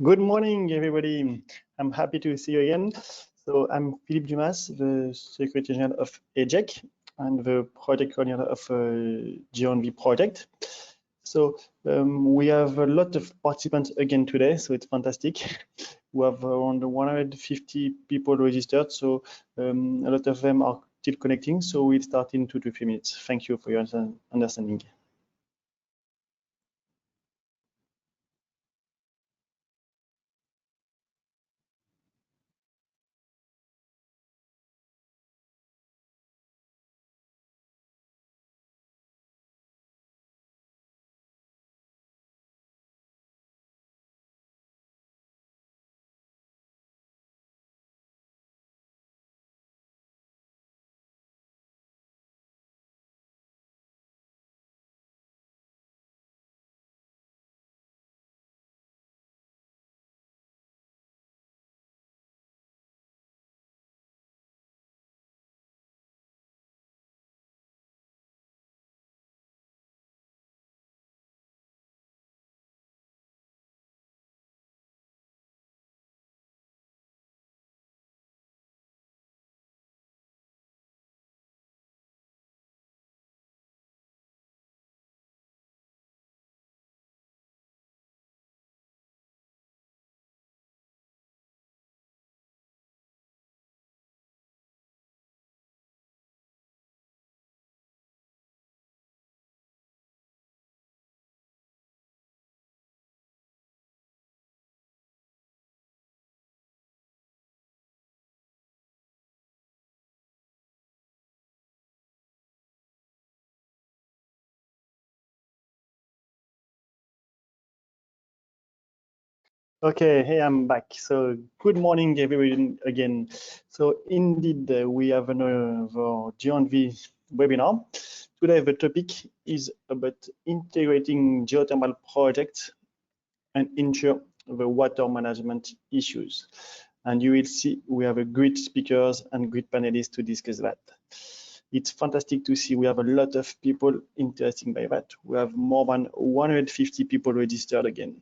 Good morning, everybody. I'm happy to see you again. So I'm Philippe Dumas, the Secretary General of EJEC and the project coordinator of GeoNV project. So we have a lot of participants again today, so it's fantastic. We have around 150 people registered, so a lot of them are still connecting. So we'll start in 2 to 3 minutes. Thank you for your understanding. Okay, hey, I'm back. So good morning, everyone, again. So indeed, we have another GeoNV webinar. Today, the topic is about integrating geothermal projects and ensure the water management issues. And you will see we have a great speakers and great panelists to discuss that. It's fantastic to see we have a lot of people interested by that. We have more than 150 people registered again.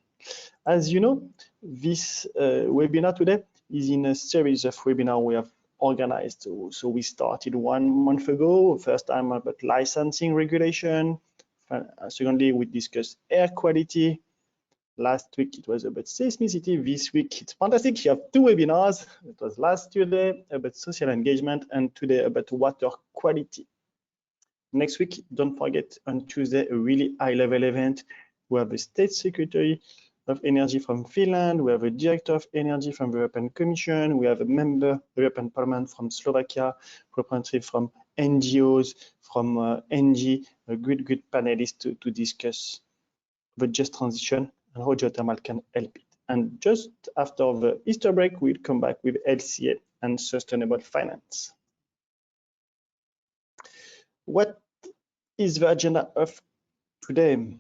As you know, this webinar today is in a series of webinars we have organized. So we started 1 month ago, first time about licensing regulation. Secondly, we discussed air quality. Last week it was about seismicity. This week it's fantastic. You have 2 webinars. It was last Tuesday about social engagement and today about water quality. Next week, don't forget on Tuesday, a really high-level event. We have the State Secretary of Energy from Finland. We have a Director of Energy from the European Commission. We have a member of the European Parliament from Slovakia, representative from NGOs, from NG, a good panelist to discuss the just transition and how geothermal can help it. And just after the Easter break, we'll come back with LCA and sustainable finance. What is the agenda of today?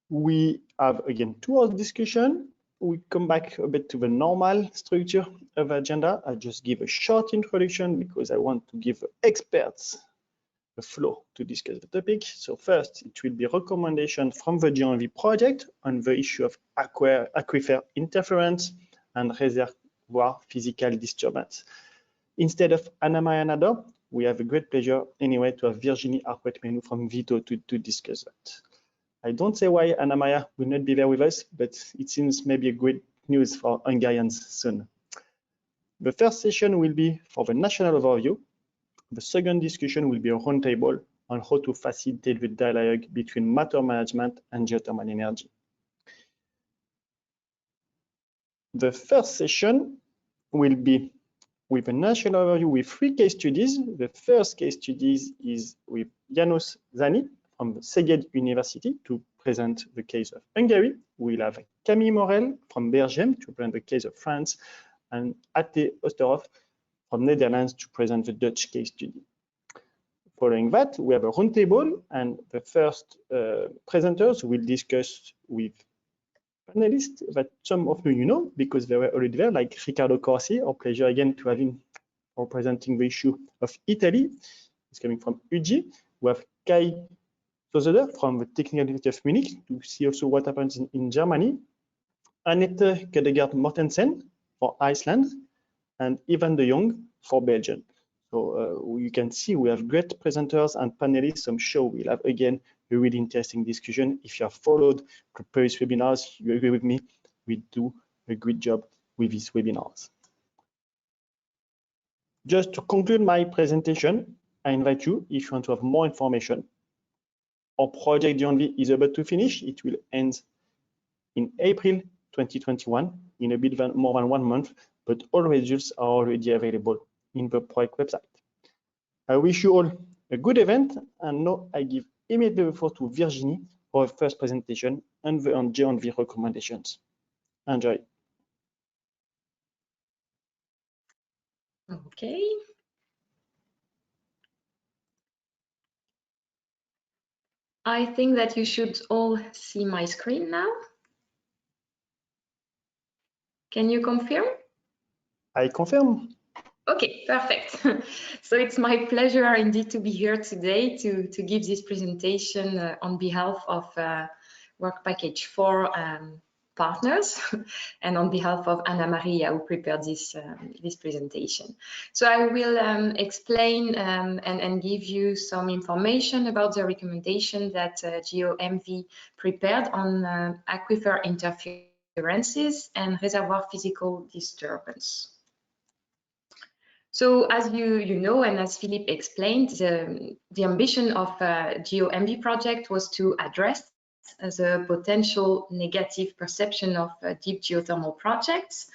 We have again 2 hours discussion. We come back a bit to the normal structure of the agenda. I just give a short introduction because I want to give experts the floor to discuss the topic. So first, it will be recommendation from the GeoNV project on the issue of aquifer interference and reservoir physical disturbance. Instead of Anna Maria Nador, we have a great pleasure anyway to have Virginie Arquette-Menou from Vito to discuss that. I don't say why Anna Maria will not be there with us, but it seems maybe a great news for Hungarians soon. The first session will be for the national overview. The second discussion will be a roundtable on how to facilitate the dialogue between matter management and geothermal energy. The first session will be with a national overview with 3 case studies. The first case study is with János Zani from Szeged University to present the case of Hungary. We'll have Camille Morel from Belgium to present the case of France, and Ate Oosterhoff from Netherlands to present the Dutch case study. Following that, we have a roundtable, and the first presenters will discuss with panelists that some of you know because they were already there, like Ricardo Corsi. Our pleasure again to have him for presenting the issue of Italy. He's coming from UG. We have Kai Sozoder from the Technical University of Munich to see also what happens in Germany. Annette Mortensen for Iceland, and Ivan de Jong for Belgium. So you can see we have great presenters and panelists. I'm sure we'll have again a really interesting discussion. If you have followed the previous webinars, you agree with me, we do a great job with these webinars. Just to conclude my presentation, I invite you, if you want to have more information, our project GeoEnvy is about to finish. It will end in April 2021, in a bit more than 1 month, but all results are already available in the project website. I wish you all a good event, and now I give immediately the floor to Virginie for her first presentation on the GeoEnvy recommendations. Enjoy. Okay. I think that you should all see my screen now. Can you confirm? I confirm. Okay, perfect. So it's my pleasure indeed to be here today to give this presentation on behalf of Work Package 4 partners and on behalf of Anna Maria, who prepared this presentation. So I will explain and give you some information about the recommendation that GeoEnvy prepared on aquifer interferences and reservoir physical disturbance. So as you know, and as Philippe explained, the ambition of GeoEnvy project was to address the potential negative perception of deep geothermal projects,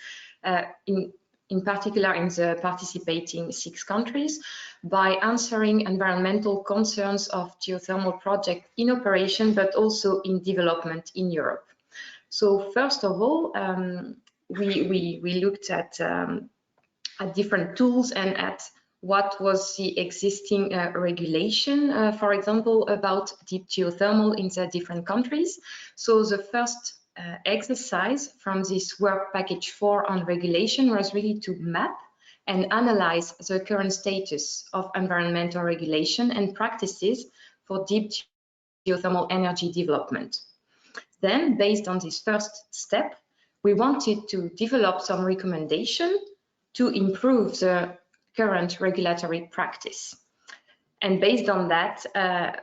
in particular in the participating 6 countries, by answering environmental concerns of geothermal projects in operation, but also in development in Europe. So first of all, we looked at different tools and at what was the existing regulation, for example, about deep geothermal in the different countries. So the first exercise from this Work Package 4 on regulation was really to map and analyze the current status of environmental regulation and practices for deep geothermal energy development. Then, based on this first step, we wanted to develop some recommendation to improve the current regulatory practice. And based on that,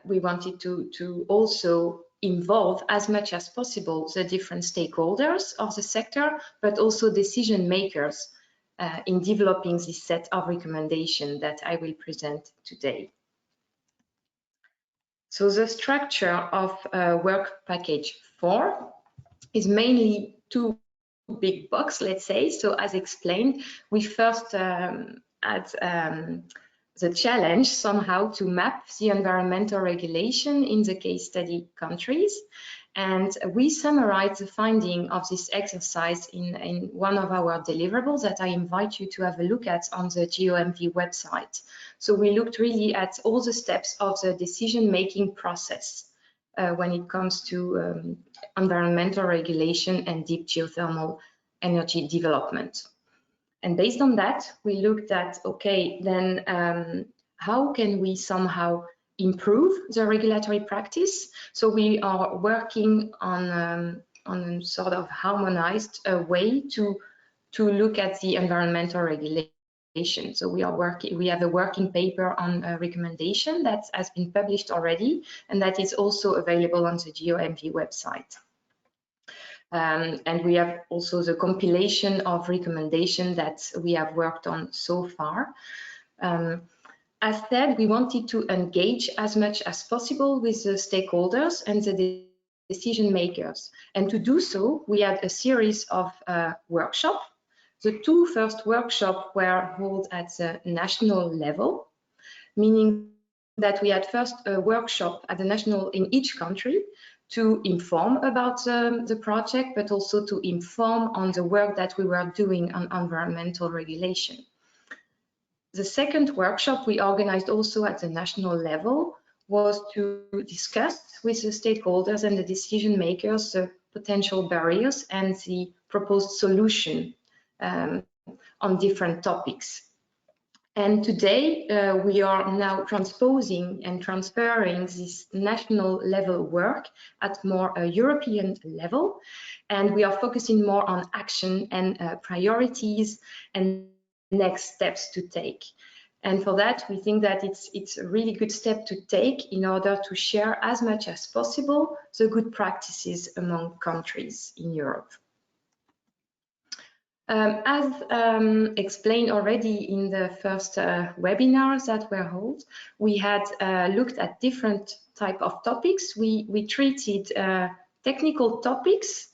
we wanted to also involve as much as possible the different stakeholders of the sector, but also decision makers in developing this set of recommendations that I will present today. So the structure of Work Package 4 is mainly 2 big box, let's say. So as explained, we first had the challenge somehow to map the environmental regulation in the case study countries. And we summarized the finding of this exercise in one of our deliverables that I invite you to have a look at on the GeoEnvy website. So we looked really at all the steps of the decision-making process when it comes to environmental regulation and deep geothermal energy development. And based on that, we looked at, okay, then how can we somehow improve the regulatory practice? So we are working on a sort of harmonized way to look at the environmental regulation. So we have a working paper on a recommendation that has been published already, and that is also available on the GeoEnvy website. And we have also the compilation of recommendations that we have worked on so far. As said, we wanted to engage as much as possible with the stakeholders and the decision makers. And to do so, we had a series of workshops. The 2 first workshops were held at the national level, meaning that we had first a workshop at the national in each country to inform about the project, but also to inform on the work that we were doing on environmental regulation. The second workshop we organized also at the national level was to discuss with the stakeholders and the decision makers the potential barriers and the proposed solution on different topics. And today we are now transposing and transferring this national level work at more European level. And we are focusing more on action and priorities and next steps to take. And for that, we think that it's a really good step to take in order to share as much as possible the good practices among countries in Europe. As explained already in the first webinars that were held, we had looked at different type of topics. We treated technical topics,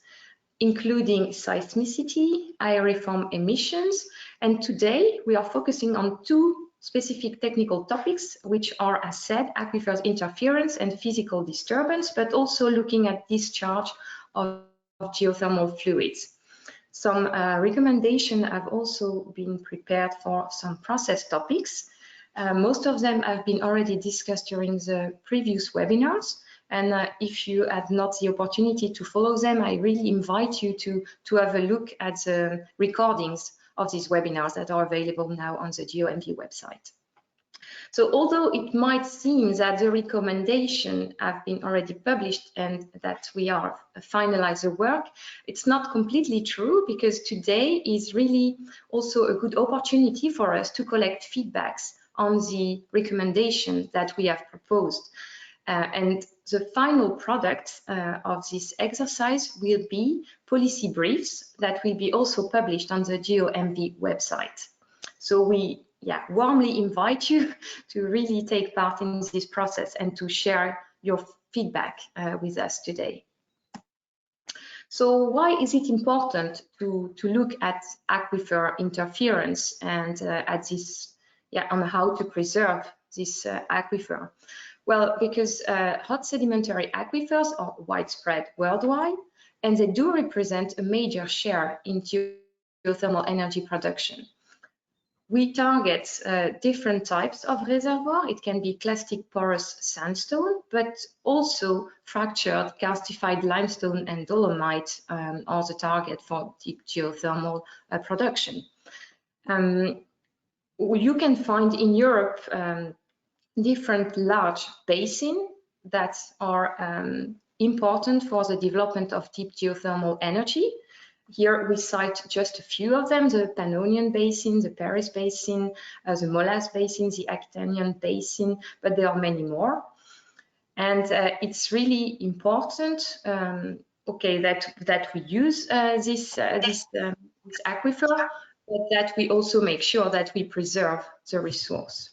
including seismicity, aeriform emissions, and today we are focusing on two specific technical topics, which are, as said, aquifers interference and physical disturbance, but also looking at discharge of geothermal fluids. Some recommendations have also been prepared for some process topics. Most of them have been already discussed during the previous webinars. And if you had not the opportunity to follow them, I really invite you to have a look at the recordings of these webinars that are available now on the GeoMV website. So although it might seem that the recommendations have been already published and that we are finalized the work, it's not completely true, because today is really also a good opportunity for us to collect feedbacks on the recommendations that we have proposed. And the final product of this exercise will be policy briefs that will be also published on the GeoMV website. So we warmly invite you to really take part in this process and to share your feedback with us today. So why is it important to look at aquifer interference and at this, on how to preserve this aquifer? Well, because hot sedimentary aquifers are widespread worldwide, and they do represent a major share in geothermal energy production. We target different types of reservoir. It can be clastic porous sandstone, but also fractured calcified limestone and dolomite are the target for deep geothermal production. You can find in Europe different large basins that are important for the development of deep geothermal energy. Here we cite just a few of them: the Pannonian Basin, the Paris Basin, the Molas Basin, the Aquitanian Basin, but there are many more. And it's really important, that we use this aquifer, but that we also make sure that we preserve the resource.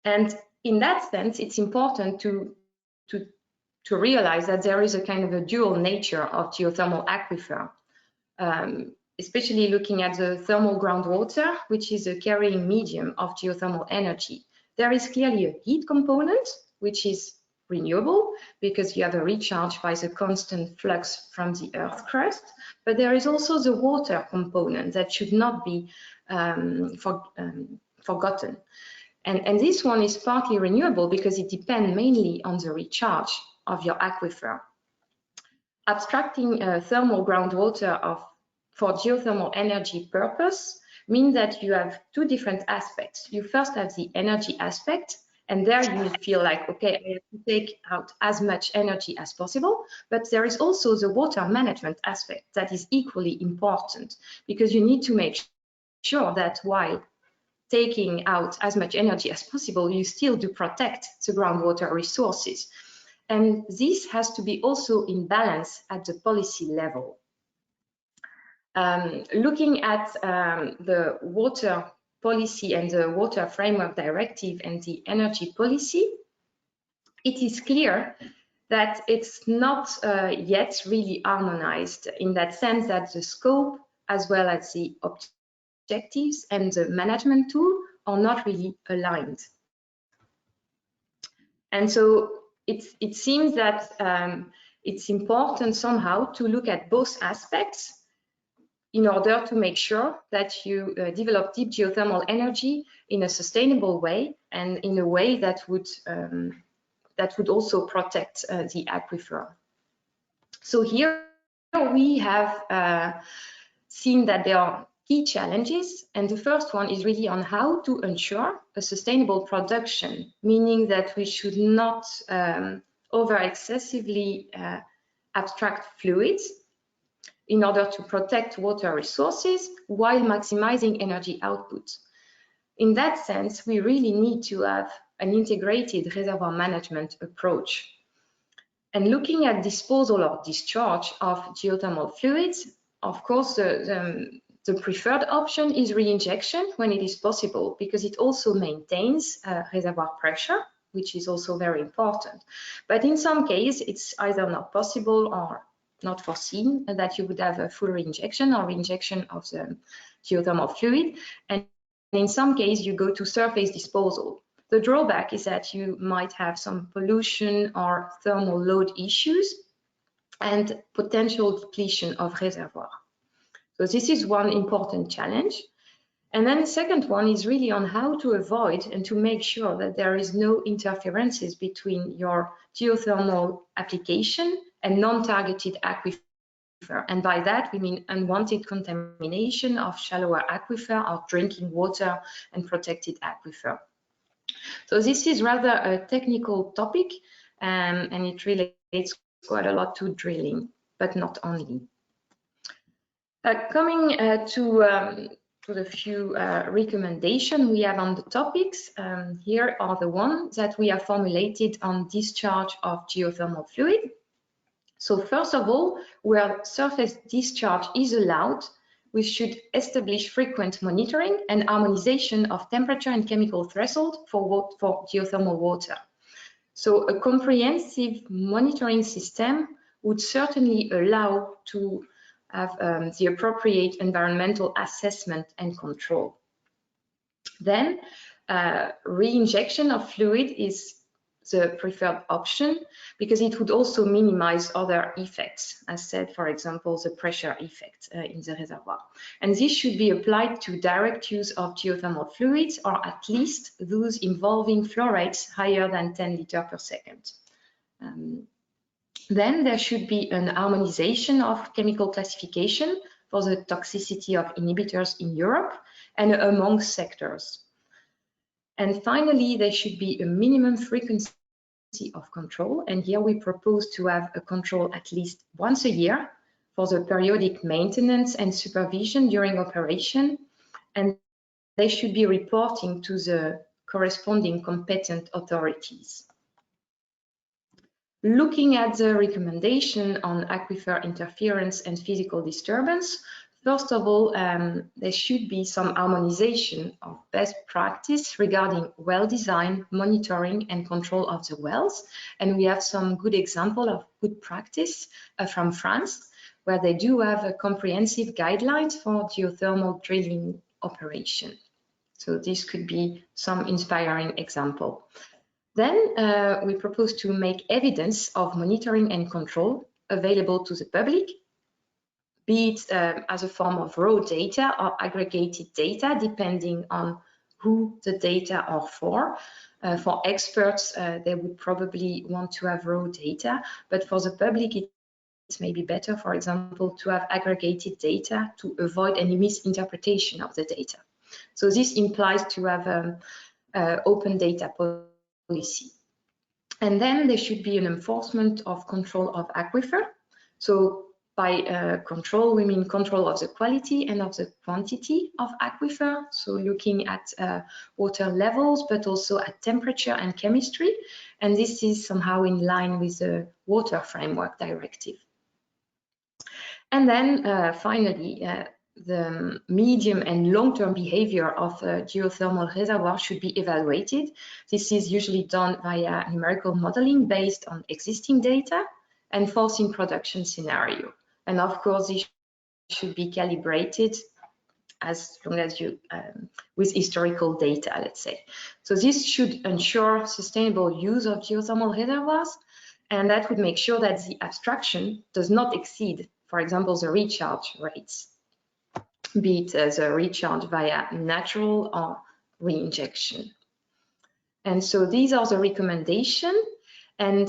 And in that sense, it's important to realize that there is a kind of a dual nature of geothermal aquifer, especially looking at the thermal groundwater, which is a carrying medium of geothermal energy. There is clearly a heat component, which is renewable because you have a recharge by the constant flux from the earth crust, but there is also the water component that should not be forgotten. And this one is partly renewable because it depends mainly on the recharge of your aquifer. Abstracting thermal groundwater for geothermal energy purpose means that you have two different aspects. You first have the energy aspect, and there you feel like, okay, I have to take out as much energy as possible, but there is also the water management aspect that is equally important, because you need to make sure that while taking out as much energy as possible, you still do protect the groundwater resources. And this has to be also in balance at the policy level. Looking at the water policy and the Water Framework Directive and the energy policy, it is clear that it's not yet really harmonized, in that sense that the scope as well as the objectives and the management tool are not really aligned. And so it seems that it's important somehow to look at both aspects in order to make sure that you develop deep geothermal energy in a sustainable way and in a way that would also protect the aquifer. So here we have seen that there are key challenges, and the first one is really on how to ensure a sustainable production, meaning that we should not over excessively abstract fluids in order to protect water resources while maximizing energy output. In that sense, we really need to have an integrated reservoir management approach. And looking at disposal or discharge of geothermal fluids, of course, the preferred option is reinjection when it is possible, because it also maintains reservoir pressure, which is also very important. But in some cases, it's either not possible or not foreseen that you would have a full reinjection or reinjection of the geothermal fluid. And in some cases, you go to surface disposal. The drawback is that you might have some pollution or thermal load issues and potential depletion of reservoir. So this is one important challenge. And then the second one is really on how to avoid and to make sure that there is no interferences between your geothermal application and non-targeted aquifer. And by that, we mean unwanted contamination of shallower aquifer or drinking water and protected aquifer. So this is rather a technical topic, and it relates quite a lot to drilling, but not only. Coming to the few recommendations we have on the topics, here are the ones that we have formulated on discharge of geothermal fluid. So first of all, where surface discharge is allowed, we should establish frequent monitoring and harmonization of temperature and chemical threshold for geothermal water. So a comprehensive monitoring system would certainly allow to have the appropriate environmental assessment and control. Then reinjection of fluid is the preferred option because it would also minimize other effects, as said, for example, the pressure effect in the reservoir. And this should be applied to direct use of geothermal fluids, or at least those involving flow rates higher than 10 liters per second. Then there should be an harmonization of chemical classification for the toxicity of inhibitors in Europe and among sectors. And finally, there should be a minimum frequency of control. And here we propose to have a control at least once a year for the periodic maintenance and supervision during operation. And they should be reporting to the corresponding competent authorities. Looking at the recommendation on aquifer interference and physical disturbance, first of all, there should be some harmonization of best practice regarding well design, monitoring and control of the wells. And we have some good example of good practice from France, where they do have a comprehensive guidelines for geothermal drilling operation. So this could be some inspiring example. Then we propose to make evidence of monitoring and control available to the public, be it as a form of raw data or aggregated data, depending on who the data are for. For experts, they would probably want to have raw data, but for the public, it's maybe better, for example, to have aggregated data to avoid any misinterpretation of the data. So this implies to have open data policy. And then there should be an enforcement of control of aquifer. So by control, we mean control of the quality and of the quantity of aquifer. So looking at water levels, but also at temperature and chemistry. And this is somehow in line with the Water Framework Directive. And then finally, the medium and long-term behavior of a geothermal reservoir should be evaluated. This is usually done via numerical modeling based on existing data and forcing production scenario. And of course, this should be calibrated as long as you, with historical data, let's say. So this should ensure sustainable use of geothermal reservoirs, and that would make sure that the abstraction does not exceed, for example, the recharge rates, be it as a recharge via natural or reinjection. And so these are the recommendations, and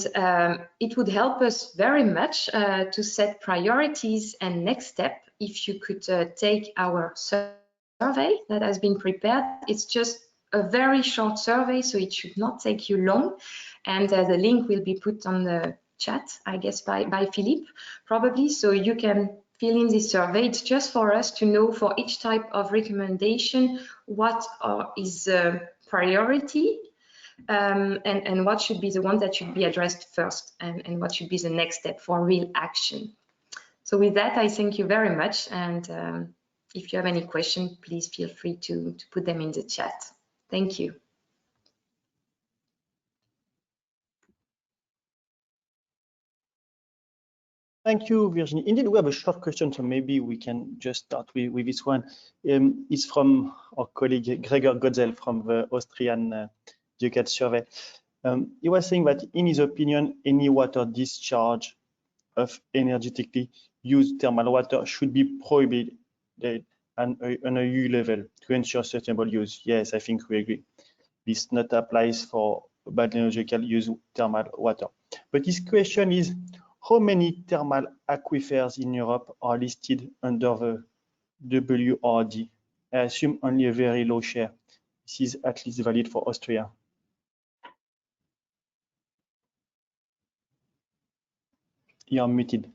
it would help us very much to set priorities and next step if you could take our survey that has been prepared. It's just a very short survey, so it should not take you long. And the link will be put on the chat, I guess, by Philippe, probably. So you can fill in this survey. It's just for us to know for each type of recommendation what is priority, and what should be the one that should be addressed first, and what should be the next step for real action. So with that, I thank you very much. And if you have any questions, please feel free to put them in the chat. Thank you. Thank you, Virginie. Indeed, we have a short question, so maybe we can just start with this one. It's from our colleague Gregor Godzel from the Austrian Geocad survey. He was saying that, in his opinion, any water discharge of energetically used thermal water should be prohibited on a EU level to ensure sustainable use. Yes, I think we agree. This not applies for balneological use thermal water. But his question is, how many thermal aquifers in Europe are listed under the WRD? I assume only a very low share. This is at least valid for Austria. You are muted.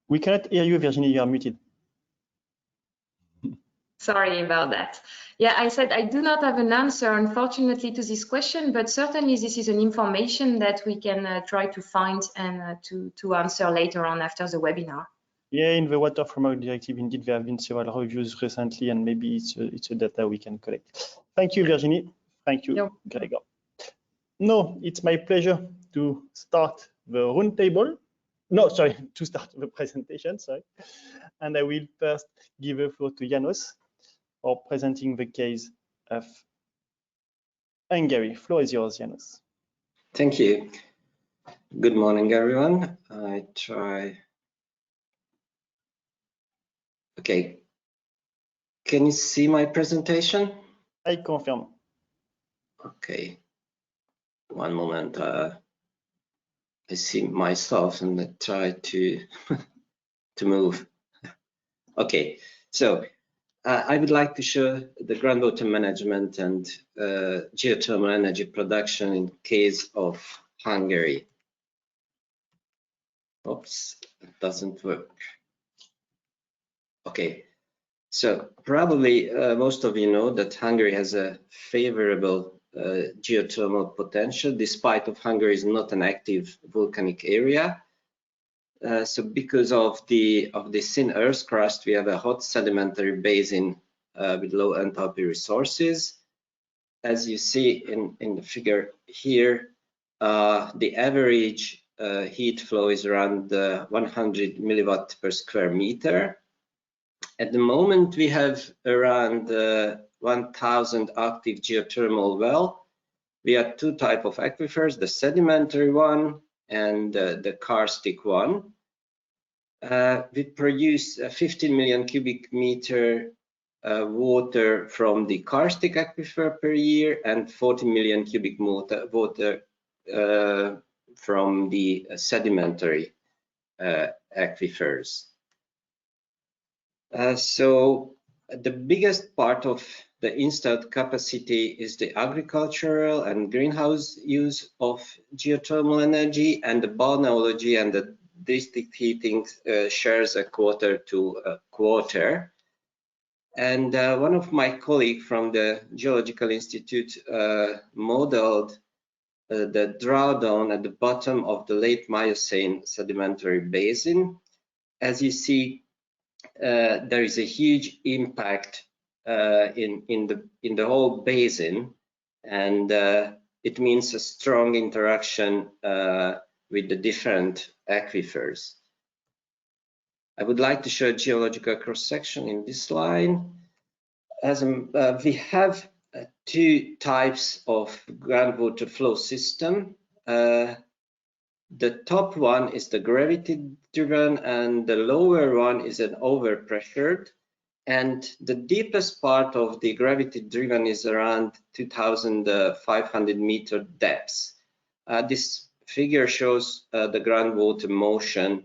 We cannot hear you, Virginie. You are muted. Sorry about that. Yeah, I said I do not have an answer, unfortunately, to this question, but certainly this is an information that we can try to find and to answer later on after the webinar. Yeah, in the Water Framework Directive, indeed, there have been several reviews recently, and maybe it's a data we can collect. Thank you, Virginie. Thank you, Gregor. No, it's my pleasure to start the roundtable. No, sorry, to start the presentation, sorry. And I will first give the floor to János for presenting the case of Hungary. Floor is yours, János. Thank you. Good morning, everyone. I try. Okay. Can you see my presentation? I confirm. Okay. One moment. I see myself and I try to to move. Okay. So I would like to show the groundwater management and geothermal energy production in case of Hungary. Oops, it doesn't work. Okay, so probably most of you know that Hungary has a favorable geothermal potential, despite of Hungary is not an active volcanic area. So because of the thin earth crust, we have a hot sedimentary basin with low enthalpy resources. As you see in the figure here, the average heat flow is around 100 milliwatt per square meter. At the moment, we have around 1,000 active geothermal well. We have two types of aquifers, the sedimentary one and the karstic one. We produce 15 million cubic meter water from the karstic aquifer per year and 40 million cubic meter water from the sedimentary aquifers. So the biggest part of the installed capacity is the agricultural and greenhouse use of geothermal energy, and the balneology and the district heating shares a quarter to a quarter. And one of my colleagues from the Geological Institute modeled the drawdown at the bottom of the late Miocene sedimentary basin. As you see, there is a huge impact in the whole basin, and it means a strong interaction with the different aquifers. I would like to show a geological cross-section in this line. As we have two types of groundwater flow system. The top one is the gravity-driven, and the lower one is an overpressured. And the deepest part of the gravity-driven is around 2,500 meter depth. This figure shows the groundwater motion.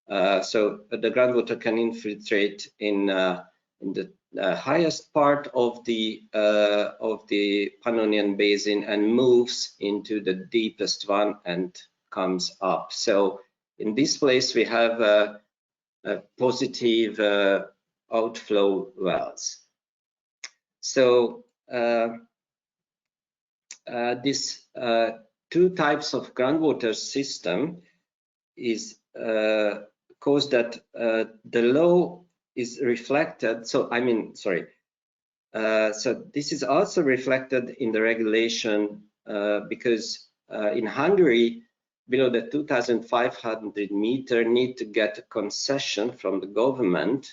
So the groundwater can infiltrate in the highest part of the Pannonian Basin and moves into the deepest one and comes up. So in this place we have a positive outflow wells. So this two types of groundwater system is caused that the low is reflected. So so this is also reflected in the regulation because in Hungary, below the 2,500 meter need to get a concession from the government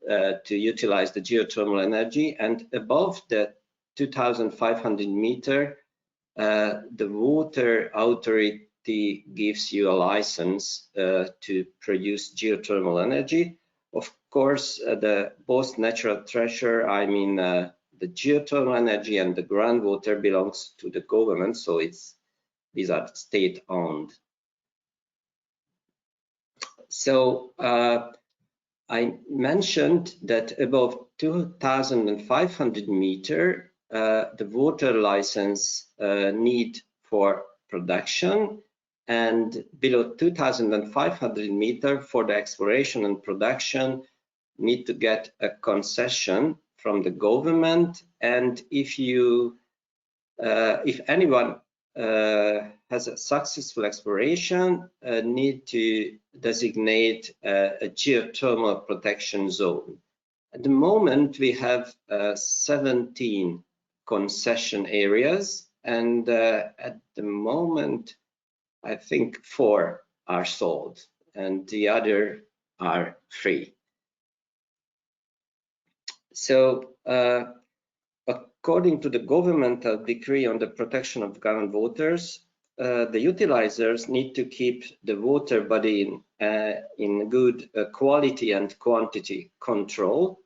to utilize the geothermal energy, and above the 2,500 meter, the water authority gives you a license to produce geothermal energy. Of course, the both natural treasure, the geothermal energy and the groundwater belongs to the government, so these are state-owned. So I mentioned that above 2,500 meter, the water license need for production, and below 2,500 meter for the exploration and production need to get a concession from the government. And if anyone has a successful exploration, need to designate a geothermal protection zone. At the moment, we have 17 concession areas, and at the moment, I think 4 are sold, and the other are free. So, according to the governmental decree on the protection of groundwaters, the utilizers need to keep the water body in good quality and quantity control.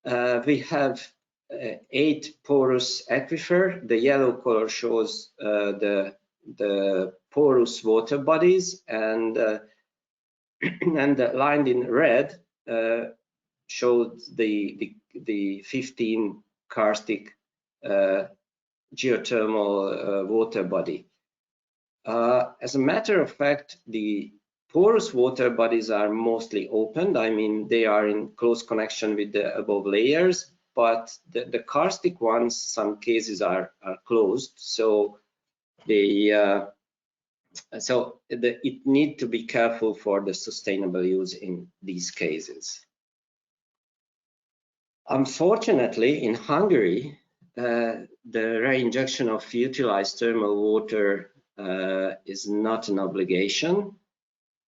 We have 8 porous aquifer. The yellow color shows the porous water bodies, and lined in red shows the 15 karstic geothermal water body. As a matter of fact, the porous water bodies are mostly opened. I mean, they are in close connection with the above layers, but the karstic ones, some cases are closed. So it need to be careful for the sustainable use in these cases. Unfortunately, in Hungary, the reinjection of utilized thermal water is not an obligation,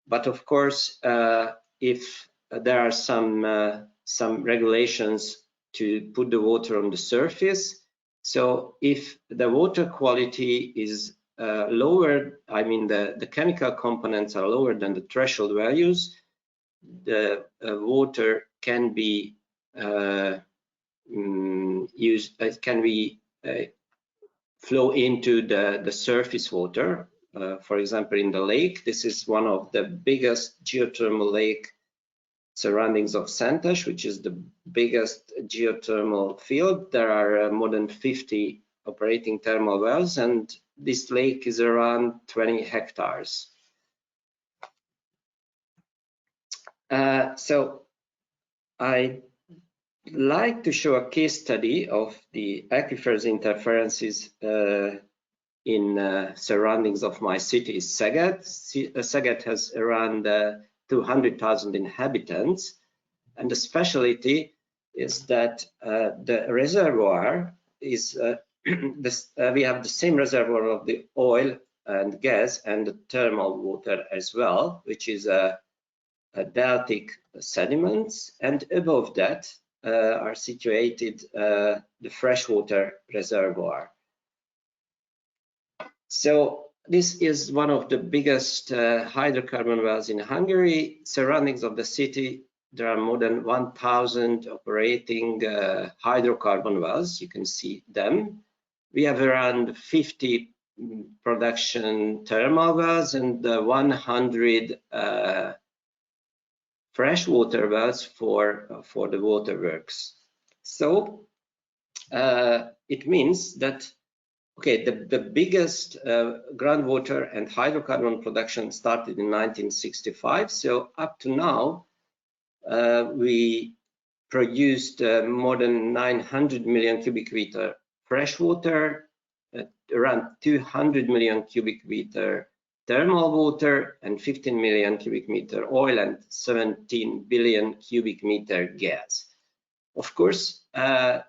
but of course, if there are some regulations to put the water on the surface, so if the water quality is lower, I mean the chemical components are lower than the threshold values, the water can be flow into the surface water. For example, in the lake, this is one of the biggest geothermal lake surroundings of Szentes, which is the biggest geothermal field. There are more than 50 operating thermal wells, and this lake is around 20 hectares. So I like to show a case study of the aquifers interferences in surroundings of my city, Szeged. Szeged has around 200,000 inhabitants, and the specialty is that the reservoir is we have the same reservoir of the oil and gas and the thermal water as well, which is a deltic sediments, and above that are situated the freshwater reservoir. So this is one of the biggest hydrocarbon wells in Hungary. Surroundings of the city, there are more than 1,000 operating hydrocarbon wells. You can see them. We have around 50 production thermal wells and 100 freshwater wells for the waterworks. So it means that, okay, the biggest groundwater and hydrocarbon production started in 1965. So up to now, we produced more than 900 million cubic meter freshwater, around 200 million cubic meter thermal water, and 15 million cubic meter oil, and 17 billion cubic meter gas. Of course,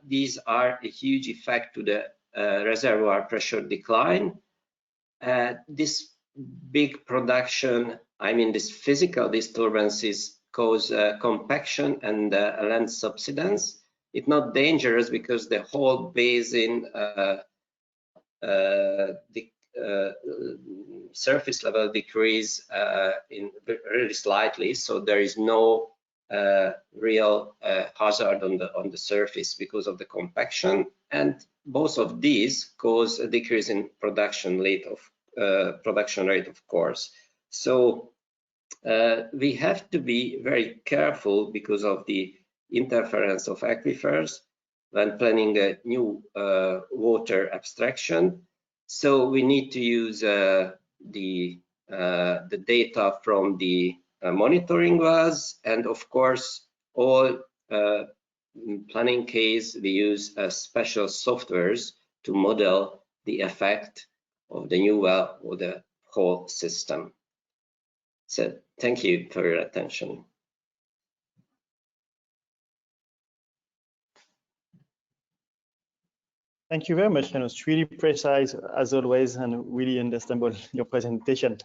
these are a huge effect to the reservoir pressure decline. This big production, I mean, this physical disturbances cause compaction and land subsidence. It's not dangerous because the whole basin, the surface level decrease really slightly, so there is no real hazard on the surface because of the compaction, and both of these cause a decrease in production rate, of course. So we have to be very careful because of the interference of aquifers when planning a new water abstraction. So we need to use the data from the monitoring wells, and of course, all planning case we use special softwares to model the effect of the new well or the whole system. So thank you for your attention. Thank you very much. It's really precise as always and really understandable, your presentation.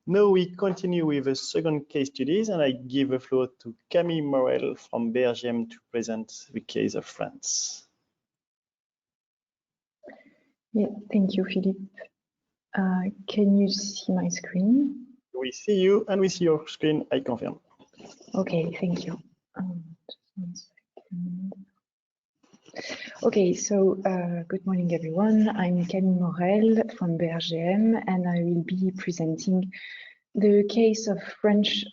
Now we continue with the second case studies, and I give the floor to Camille Morel from BRGM to present the case of France. Yeah, thank you, Philippe. Can you see my screen? We see you and we see your screen, I confirm. Okay, thank you. Just 1 second. Okay, so good morning, everyone. I'm Camille Morel from BRGM, and I will be presenting the case of France,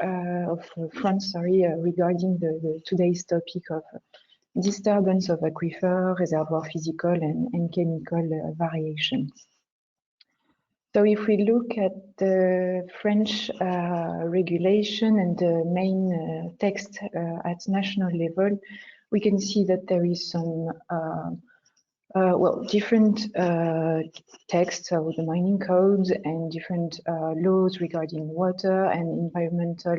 regarding the today's topic of disturbance of aquifer, reservoir physical and chemical variations. So if we look at the French regulation and the main text at national level, we can see that there is some different texts of the mining codes and different laws regarding water and environmental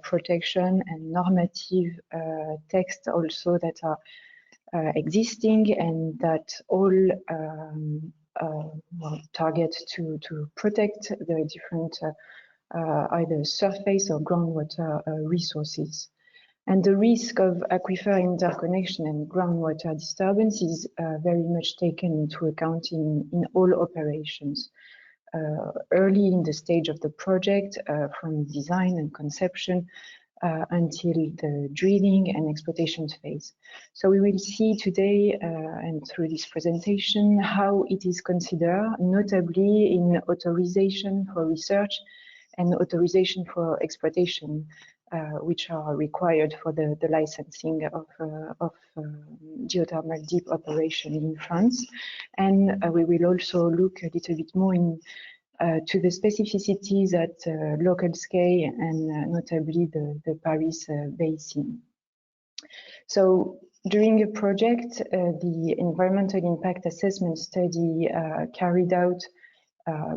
protection and normative texts also that are existing and that all target to protect the different either surface or groundwater resources. And the risk of aquifer interconnection and groundwater disturbance is very much taken into account in all operations. Early in the stage of the project, from design and conception until the drilling and exploitation phase. So we will see today and through this presentation how it is considered, notably in authorization for research and authorization for exploitation, which are required for the licensing of geothermal deep operation in France. And we will also look a little bit more in to the specificities at local scale and notably the Paris basin. So during a project, the environmental impact assessment study carried out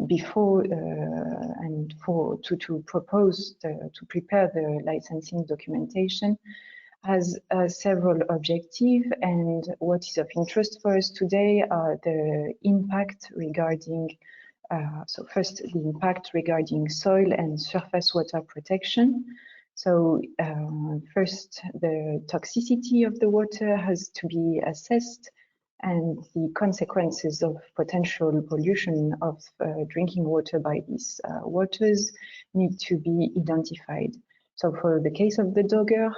before and to propose to prepare the licensing documentation has several objectives, and what is of interest for us today are the impact regarding so first, the impact regarding soil and surface water protection. So first, the toxicity of the water has to be assessed, and the consequences of potential pollution of drinking water by these waters need to be identified. So for the case of the Dogger,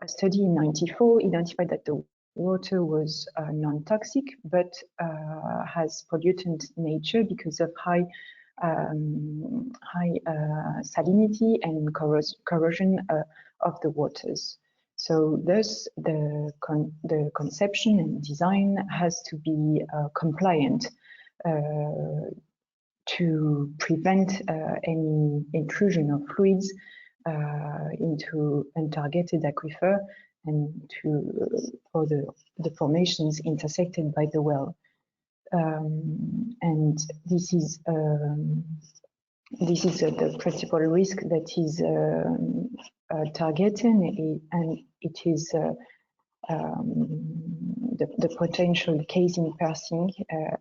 a study in '94 identified that the water was non-toxic, but has pollutant nature because of high salinity and corrosion of the waters. So thus the conception and design has to be compliant to prevent any intrusion of fluids into untargeted aquifer and for the formations intersected by the well. And this is the principal risk that is targeted, and it is the potential casing piercing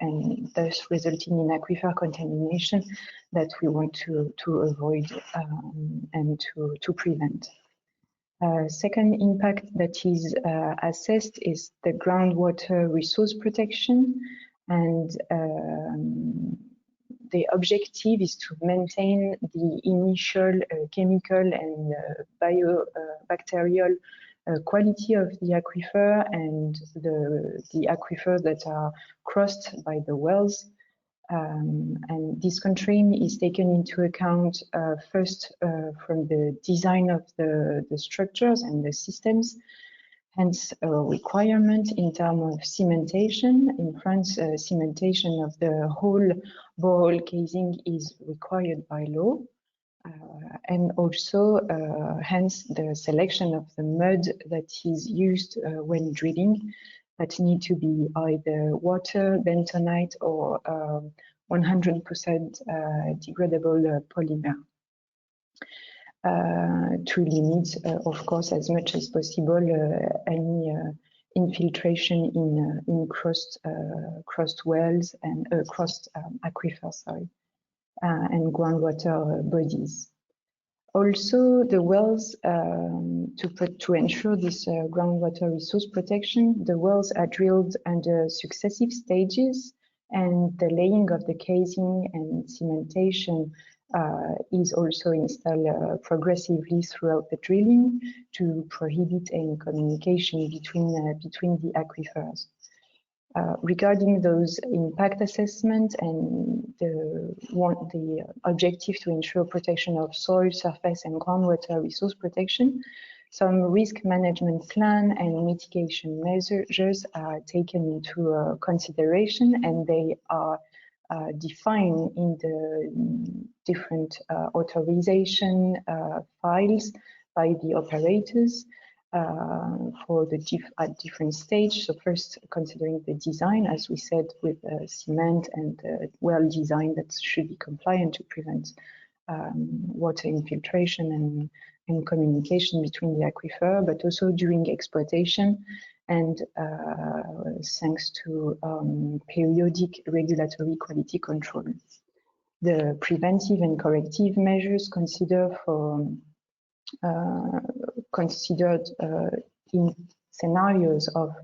and thus resulting in aquifer contamination that we want to avoid and to prevent. Second impact that is assessed is the groundwater resource protection, and the objective is to maintain the initial chemical and biobacterial quality of the aquifer and the aquifers that are crossed by the wells. And this constraint is taken into account first from the design of the structures and the systems, hence a requirement in terms of cementation. In France, cementation of the whole borehole casing is required by law. And also, hence the selection of the mud that is used when drilling, that need to be either water, bentonite, or 100% degradable polymer. To limit, of course, as much as possible, any infiltration in crossed wells and crossed aquifers, and groundwater bodies. Also, the wells, to ensure this groundwater resource protection, the wells are drilled under successive stages, and the laying of the casing and cementation is also installed progressively throughout the drilling to prohibit any communication between the aquifers. Regarding those impact assessment and the objective to ensure protection of soil, surface, and groundwater resource protection, some risk management plan and mitigation measures are taken into consideration, and they are defined in the different authorization files by the operators. For at different stages. So first, considering the design, as we said, with cement and well design that should be compliant to prevent water infiltration and communication between the aquifer, but also during exploitation and thanks to periodic regulatory quality control. The preventive and corrective measures considered in scenarios of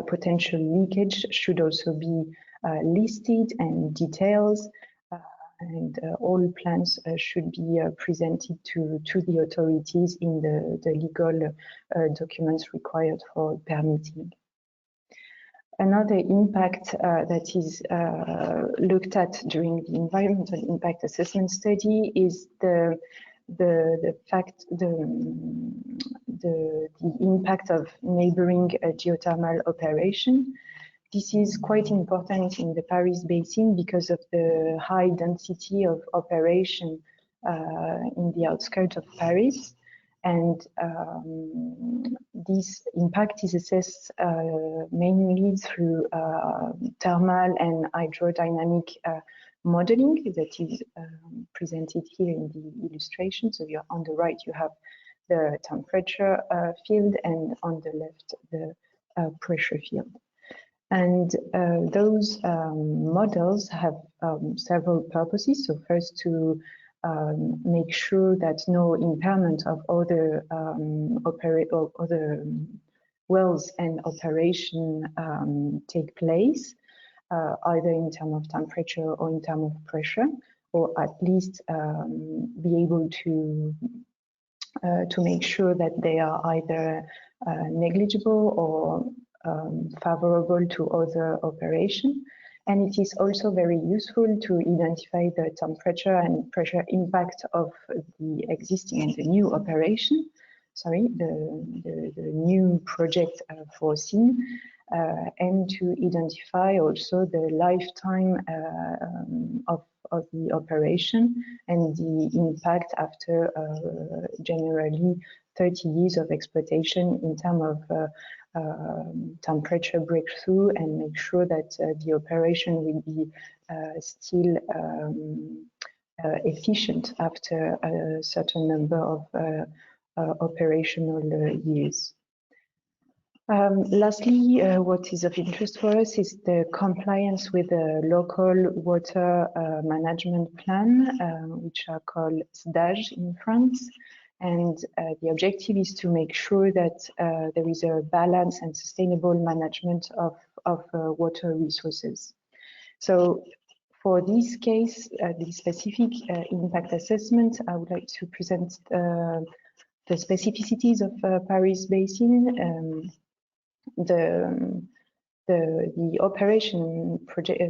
potential leakage should also be listed and detailed, and all plans should be presented to the authorities in the legal documents required for permitting. Another impact that is looked at during the environmental impact assessment study is the impact of neighboring geothermal operation. This is quite important in the Paris Basin because of the high density of operation in the outskirts of Paris. And this impact is assessed mainly through thermal and hydrodynamic modeling that is presented here in the illustration. So you're on the right, you have the temperature field, and on the left, the pressure field. And those models have several purposes. So first, to make sure that no impairment of other wells and operation take place, either in terms of temperature or in terms of pressure, or at least be able to make sure that they are either negligible or favorable to other operation. And it is also very useful to identify the temperature and pressure impact of the existing and the new operation, the new project foreseen, and to identify also the lifetime of the operation and the impact after generally 30 years of exploitation in terms of temperature breakthrough, and make sure that the operation will be still efficient after a certain number of operational years. Lastly, what is of interest for us is the compliance with the local water management plan, which are called SDAG in France. And the objective is to make sure that there is a balanced and sustainable management of water resources. So for this case, the specific impact assessment, I would like to present the specificities of Paris Basin. The operation project,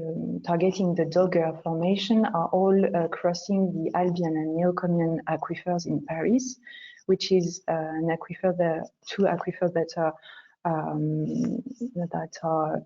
targeting the Dogger Formation are all crossing the Albion and Neocomian aquifers in Paris, which is an aquifer, two aquifers that are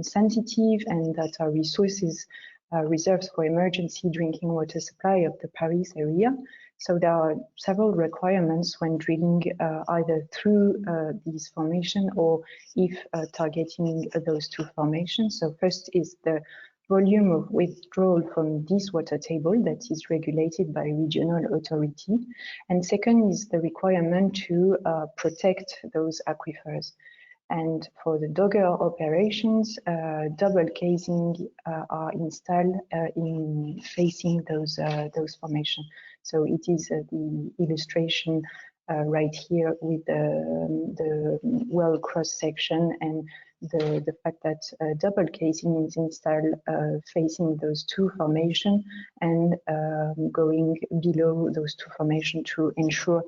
sensitive and that are resources, reserves for emergency drinking water supply of the Paris area. So there are several requirements when drilling either through these formations or if targeting those two formations. So first is the volume of withdrawal from this water table that is regulated by regional authority. And second is the requirement to protect those aquifers. And for the Dogger operations, double casing are installed in facing those formations. So it is the illustration right here with the well cross section and the fact that double casing is installed facing those two formations and going below those two formations to ensure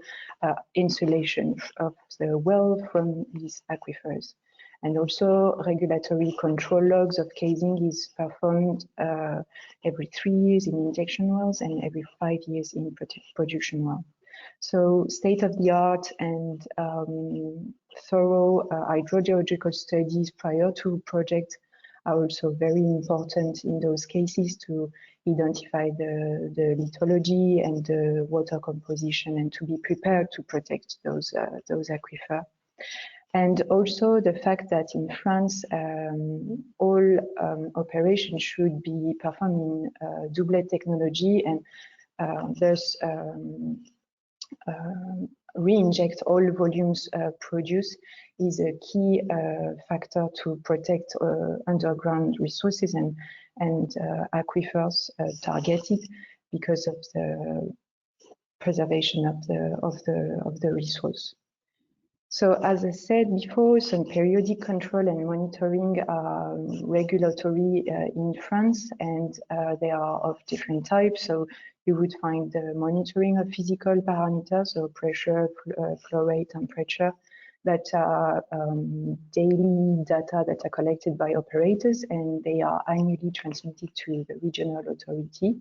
insulation of the well from these aquifers. And also regulatory control logs of casing is performed every 3 years in injection wells and every 5 years in production well. So state-of-the-art and thorough hydrogeological studies prior to project are also very important in those cases to identify the lithology and the water composition and to be prepared to protect those aquifers. And also the fact that in France, all operations should be performed in doublet technology and thus reinject all volumes produced is a key factor to protect underground resources and aquifers targeted because of the preservation of the resource. So as I said before, some periodic control and monitoring are regulatory in France, and they are of different types. So you would find the monitoring of physical parameters, so pressure, flow rate, temperature, that are daily data that are collected by operators, and they are annually transmitted to the regional authority.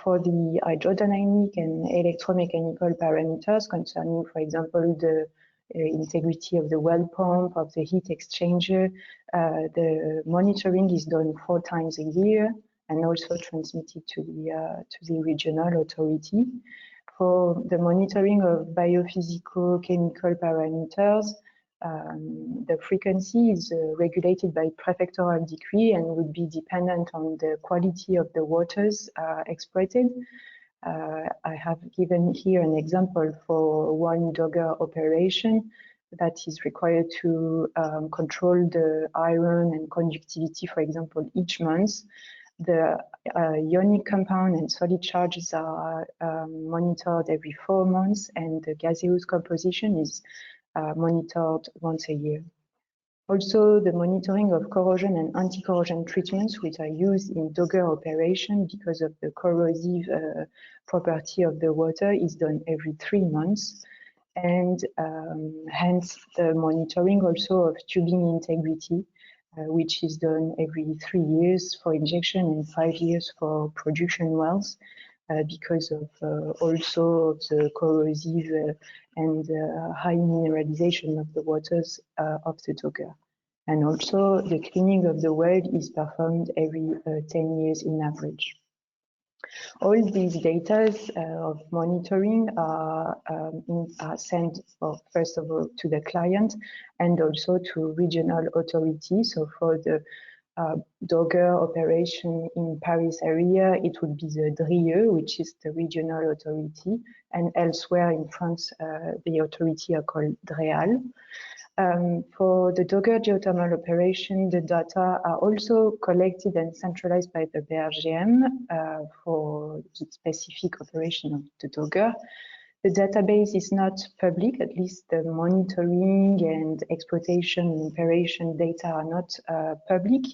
For the hydrodynamic and electromechanical parameters concerning, for example, the integrity of the well pump, of the heat exchanger, the monitoring is done 4 times a year and also transmitted to the regional authority. For the monitoring of biophysical chemical parameters, the frequency is regulated by prefectural decree and would be dependent on the quality of the waters exploited. I have given here an example for one Dogger operation that is required to control the iron and conductivity, for example, each month. The ionic compound and solid charges are monitored every 4 months, and the gaseous composition is monitored once a year. Also, the monitoring of corrosion and anti-corrosion treatments, which are used in Dogger operation because of the corrosive property of the water, is done every 3 months. and hence the monitoring also of tubing integrity, which is done every 3 years for injection and 5 years for production wells, because of also the corrosive and high mineralization of the waters of the Dogger. And also the cleaning of the well is performed every 10 years in average. All these data of monitoring are sent, first of all, to the client and also to regional authorities. So for the Dogger operation in Paris area, it would be the DRIE, which is the regional authority, and elsewhere in France, the authority are called DREAL. For the Dogger geothermal operation, the data are also collected and centralized by the BRGM for the specific operation of the Dogger. The database is not public, at least the monitoring and exploitation and operation data are not public,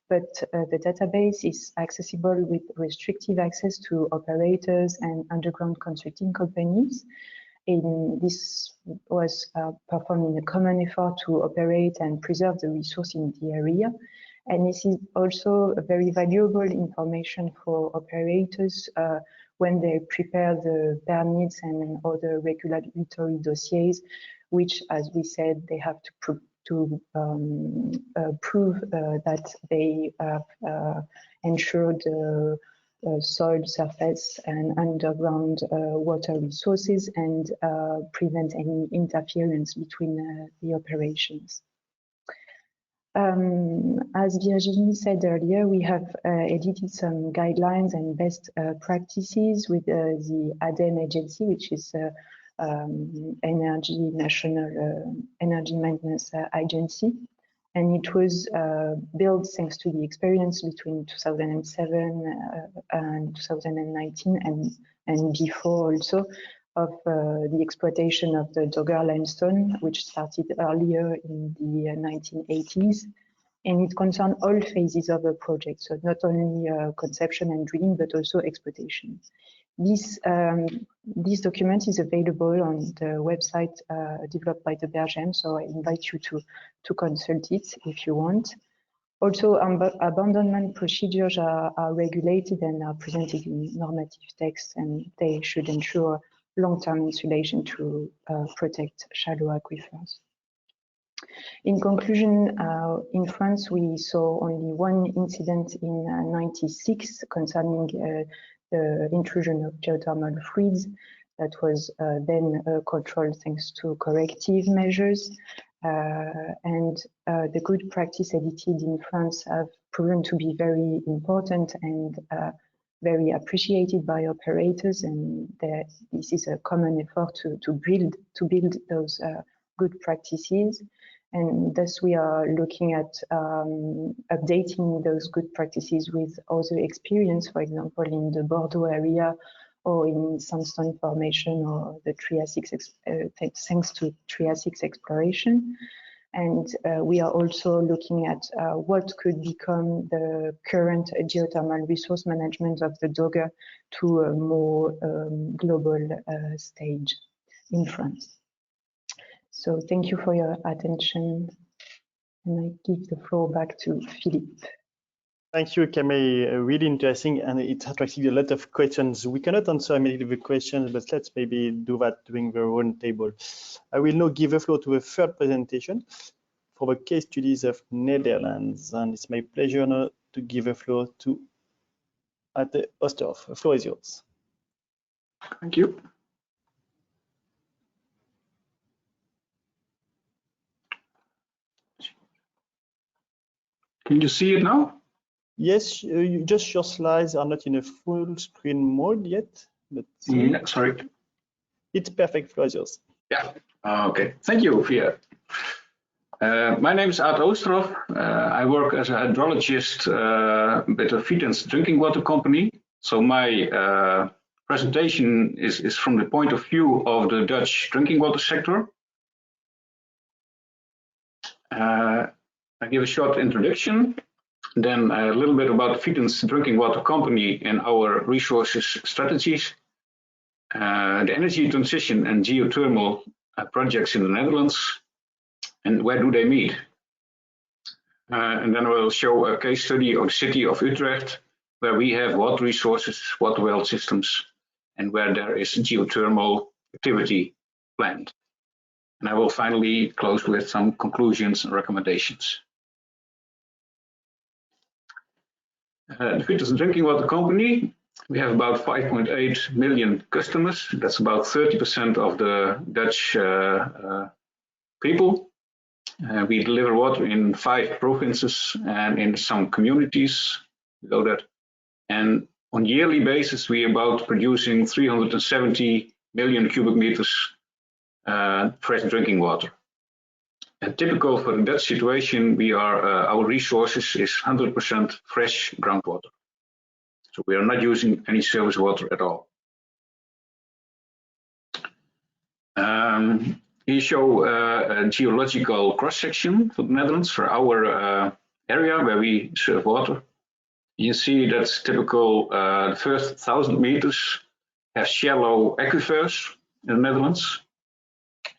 but the database is accessible with restrictive access to operators and underground constructing companies. This was performed in a common effort to operate and preserve the resource in the area. And this is also a very valuable information for operators when they prepare the permits and other regulatory dossiers, which, as we said, they have to prove that they have ensured soil, surface, and underground water resources and prevent any interference between the operations. As Virginie said earlier, we have edited some guidelines and best practices with the ADEME agency, which is National Energy Maintenance Agency. And it was built thanks to the experience between 2007 and 2019 and before also of the exploitation of the Dogger limestone, which started earlier in the 1980s. And it concerns all phases of the project, so not only conception and drilling, but also exploitation. This document is available on the website developed by the BRGM, so I invite you to consult it if you want. Also, abandonment procedures are regulated and are presented in normative text, and they should ensure long-term insulation to protect shallow aquifers. In conclusion, in France, we saw only one incident in '96 concerning the intrusion of geothermal fluids that was then controlled thanks to corrective measures. And the good practice edited in France have proven to be very important and very appreciated by operators, and this is a common effort to build those good practices. And thus we are looking at updating those good practices with other experience, for example, in the Bordeaux area or in sandstone formation or the Triassic, thanks to Triassic exploration. And we are also looking at what could become the current geothermal resource management of the Dogger to a more global stage in France. So thank you for your attention, and I give the floor back to Philippe. Thank you, Camille. Really interesting, and it attracted a lot of questions. We cannot answer many of the questions, but let's maybe do that during the roundtable. I will now give the floor to a third presentation for the case studies of Netherlands, and it's my pleasure now to give the floor to Annette Mortensen. The floor is yours. Thank you. Can you see it now? Yes, just your slides are not in a full screen mode yet. But yeah, sorry. It's perfect. Floor is yours. Yeah. Okay. Thank you, Via. My name is Annette Mortensen. I work as a hydrologist with a Vitens drinking water company. So my presentation is from the point of view of the Dutch drinking water sector. I give a short introduction, then a little bit about Vitens drinking water company and our resources strategies, the energy transition and geothermal projects in the Netherlands, and where do they meet? And then I will show a case study of the city of Utrecht, where we have water resources, water well systems, and where there is geothermal activity planned. And I will finally close with some conclusions and recommendations. The Vitesse Drinking Water Company, we have about 5.8 million customers. That's about 30% of the Dutch people. We deliver water in 5 provinces and in some communities below that. And on a yearly basis, we are about producing 370 million cubic meters fresh drinking water. And typical for the Dutch situation, we are our resources is 100% fresh groundwater. So we are not using any surface water at all. Here show a geological cross-section for the Netherlands for our area where we serve water. You see that's typical. The first 1,000 meters have shallow aquifers in the Netherlands,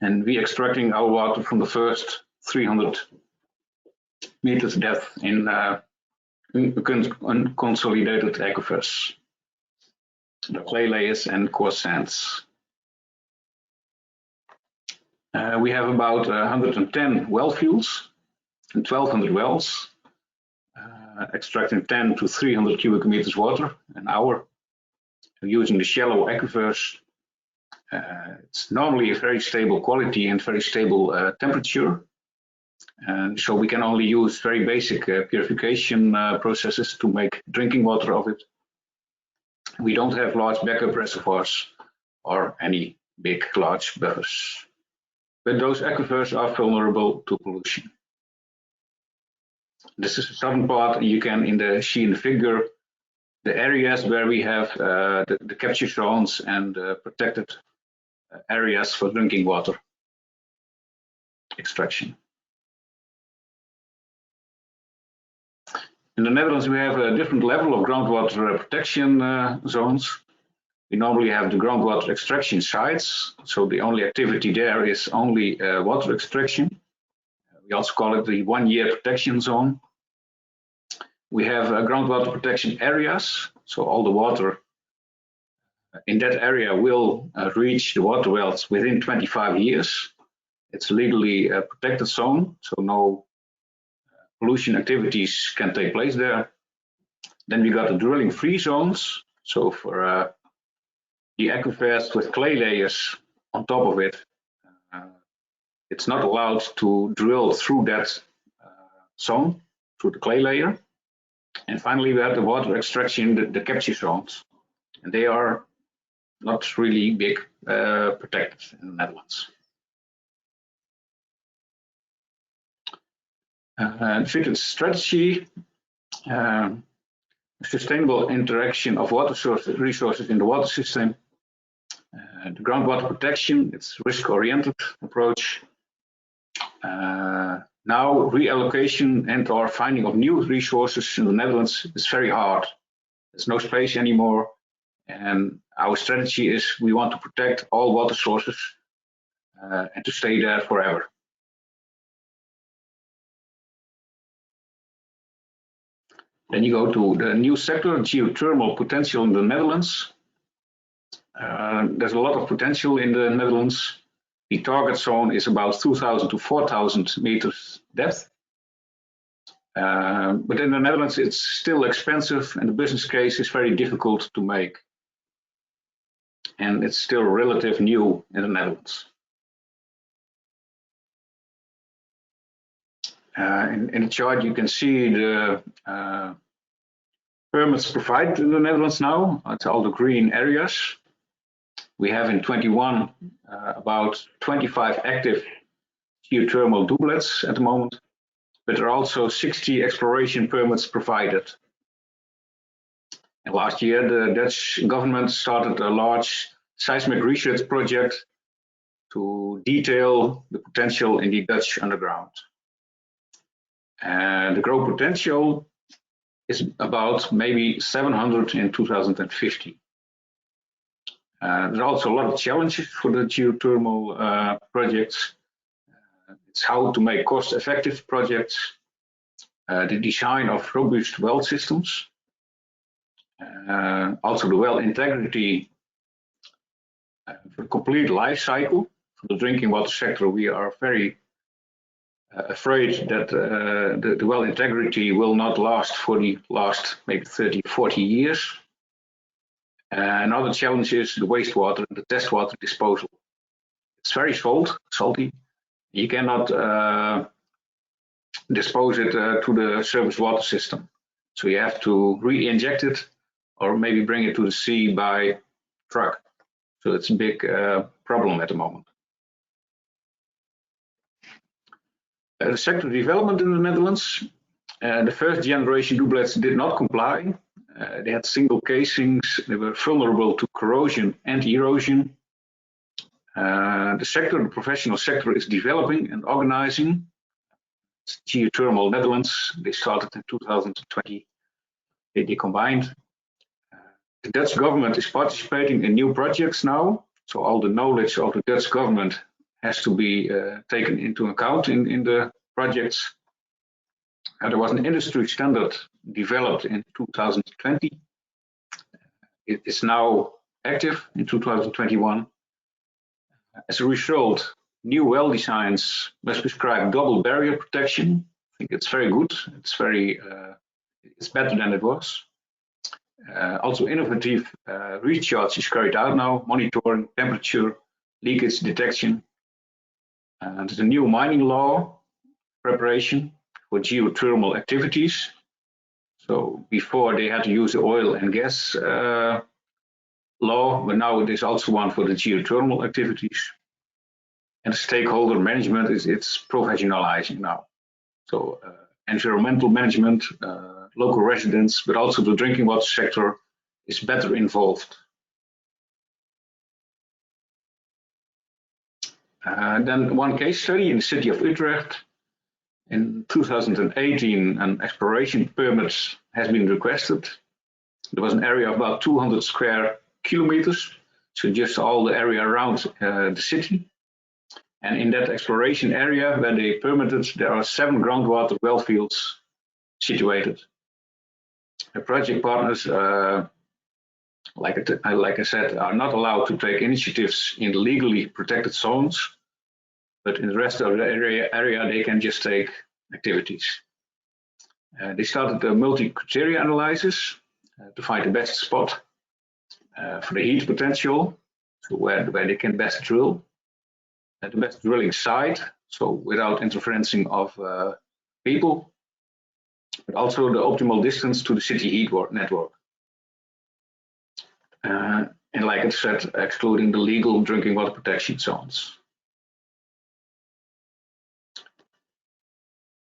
and we extracting our water from the first 300 meters depth in unconsolidated aquifers, the clay layers and coarse sands. We have about 110 well fields and 1,200 wells, extracting 10 to 300 cubic meters water an hour. Using the shallow aquifers, it's normally a very stable quality and very stable temperature. And so we can only use very basic purification processes to make drinking water of it. We don't have large backup reservoirs or any big, large buffers. But those aquifers are vulnerable to pollution. This is the southern part. You can see in the figure the areas where we have the capture zones and protected areas for drinking water extraction. In the Netherlands, we have a different level of groundwater protection zones. We normally have the groundwater extraction sites, so the only activity there is only water extraction. We also call it the 1-year protection zone. We have groundwater protection areas, so all the water in that area will reach the water wells within 25 years. It's legally a protected zone, so no pollution activities can take place there. Then we got the drilling-free zones, so for the aquifers with clay layers on top of it, it's not allowed to drill through that zone, through the clay layer. And finally, we have the water extraction, the capture zones, and they are not really big protected in the Netherlands. Fitted strategy, sustainable interaction of water resources in the water system. The groundwater protection, it's risk-oriented approach. Now reallocation and or finding of new resources in the Netherlands is very hard. There's no space anymore, and our strategy is we want to protect all water sources and to stay there forever. Then you go to the new sector, geothermal potential in the Netherlands. There's a lot of potential in the Netherlands. The target zone is about 2,000 to 4,000 meters depth. But in the Netherlands, it's still expensive and the business case is very difficult to make. And it's still relatively new in the Netherlands. In the chart, you can see the permits provided in the Netherlands now. It's all the green areas. We have in 21 about 25 active geothermal doublets at the moment, but there are also 60 exploration permits provided. And last year, the Dutch government started a large seismic research project to detail the potential in the Dutch underground. And the growth potential is about maybe 700 in 2050. There's also a lot of challenges for the geothermal projects. It's how to make cost-effective projects, the design of robust well systems, also the well integrity for the complete life cycle. For the drinking water sector, we are very afraid that the well integrity will not last for the last maybe 30, 40 years. Another challenge is the wastewater and the test water disposal. It's very salty. You cannot dispose it to the surface water system. So you have to re-inject it or maybe bring it to the sea by truck. So it's a big problem at the moment. The sector development in the Netherlands, the first generation doublets did not comply. They had single casings, they were vulnerable to corrosion and erosion. The professional sector is developing and organizing. It's Geothermal Netherlands, they started in 2020, they combined. The Dutch government is participating in new projects now, so all the knowledge of the Dutch government has to be taken into account in the projects. There was an industry standard developed in 2020. It is now active in 2021. As a result, new well designs must prescribe double barrier protection. I think it's very good. It's better than it was. Also, innovative recharge is carried out now, monitoring temperature, leakage detection. There's a new mining law preparation for geothermal activities. So before they had to use the oil and gas law, but now there's also one for the geothermal activities. And stakeholder management it's professionalizing now. So environmental management, local residents, but also the drinking water sector is better involved. Then one case study in the city of Utrecht. In 2018, an exploration permit has been requested. There was an area of about 200 square kilometers, so just all the area around the city. And in that exploration area where they permitted, there are 7 groundwater well fields situated. The project partners, like I said, are not allowed to take initiatives in legally protected zones, but in the rest of the area they can just take activities. They started a multi-criteria analysis to find the best spot for the heat potential, so where they can best drill, the best drilling site, so without interferencing of people, but also the optimal distance to the city heat network. And like I said, excluding the legal drinking water protection zones.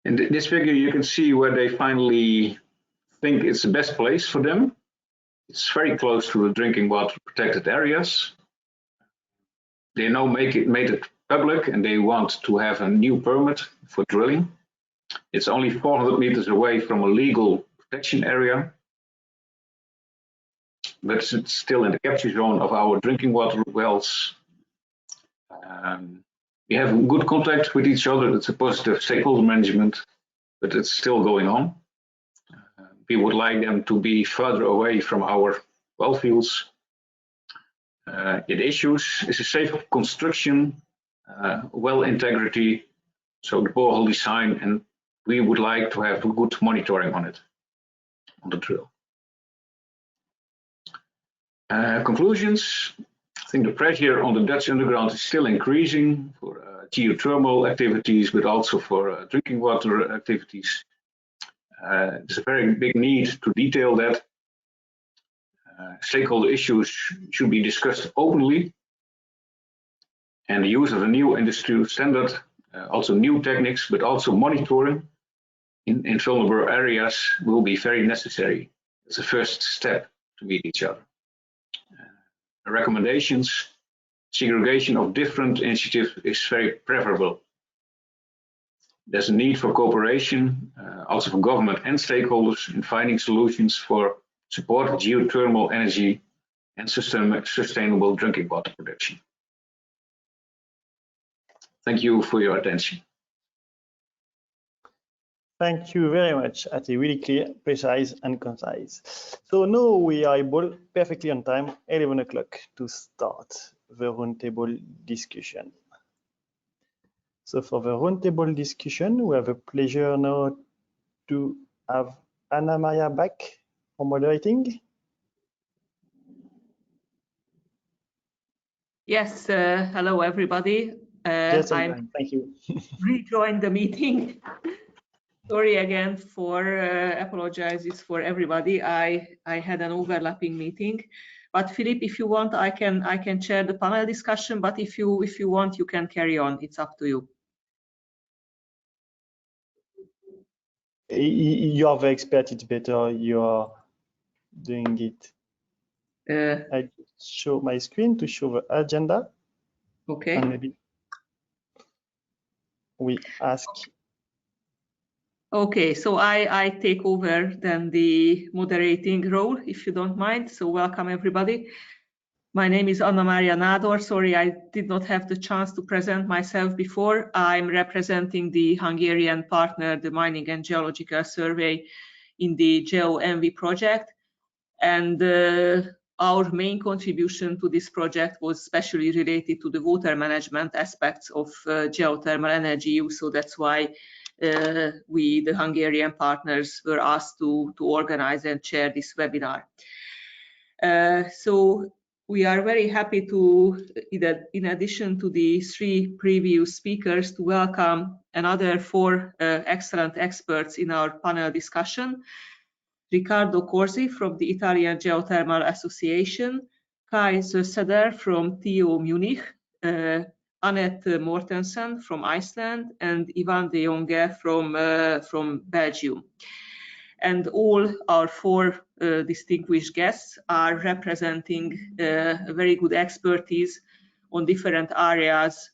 In this figure, you can see where they finally think it's the best place for them. It's very close to the drinking water protected areas. They now made it public and they want to have a new permit for drilling. It's only 400 meters away from a legal protection area, but it's still in the capture zone of our drinking water wells. We have good contact with each other. It's a positive stakeholder management, but it's still going on. We would like them to be further away from our well fields. It issues is a safe construction, well integrity, so the borehole design, and we would like to have good monitoring on it, on the drill. Conclusions. I think the pressure on the Dutch underground is still increasing for geothermal activities, but also for drinking water activities. There's a very big need to detail that. Stakeholder issues should be discussed openly, and the use of a new industry standard, also new techniques, but also monitoring in vulnerable areas will be very necessary. It's a first step to meet each other. Recommendations, segregation of different initiatives is very preferable. There's a need for cooperation, also for government and stakeholders in finding solutions for support of geothermal energy and sustainable drinking water production. Thank you for your attention. Thank you very much, Ati. Really clear, precise, and concise. So now we are able, perfectly on time, 11 o'clock, to start the roundtable discussion. So for the roundtable discussion, we have a pleasure now to have Anna Maria back for moderating. Yes, hello everybody. Thank you. Rejoined the meeting. Sorry again for apologizes for everybody. I had an overlapping meeting, but Philippe, if you want, I can chair the panel discussion. But if you want, you can carry on. It's up to you. You are the expert. It's better you are doing it. I show my screen to show the agenda. Okay. And maybe we ask. Okay, so I take over then the moderating role, if you don't mind. So welcome everybody. My name is Anna Maria Nádor. Sorry, I did not have the chance to present myself before. I'm representing the Hungarian partner, the Mining and Geological Survey in the GeoEnvy project. And our main contribution to this project was especially related to the water management aspects of geothermal energy use. So that's why we, the Hungarian partners, were asked to organize and chair this webinar. So we are very happy to, in addition to the 3 previous speakers, to welcome another 4 excellent experts in our panel discussion. Ricardo Corsi from the Italian Geothermal Association, Kai Sösseder from TU Munich, Annette Mortensen from Iceland, and Ivan de Jonge from Belgium. And all our 4 distinguished guests are representing a very good expertise on different areas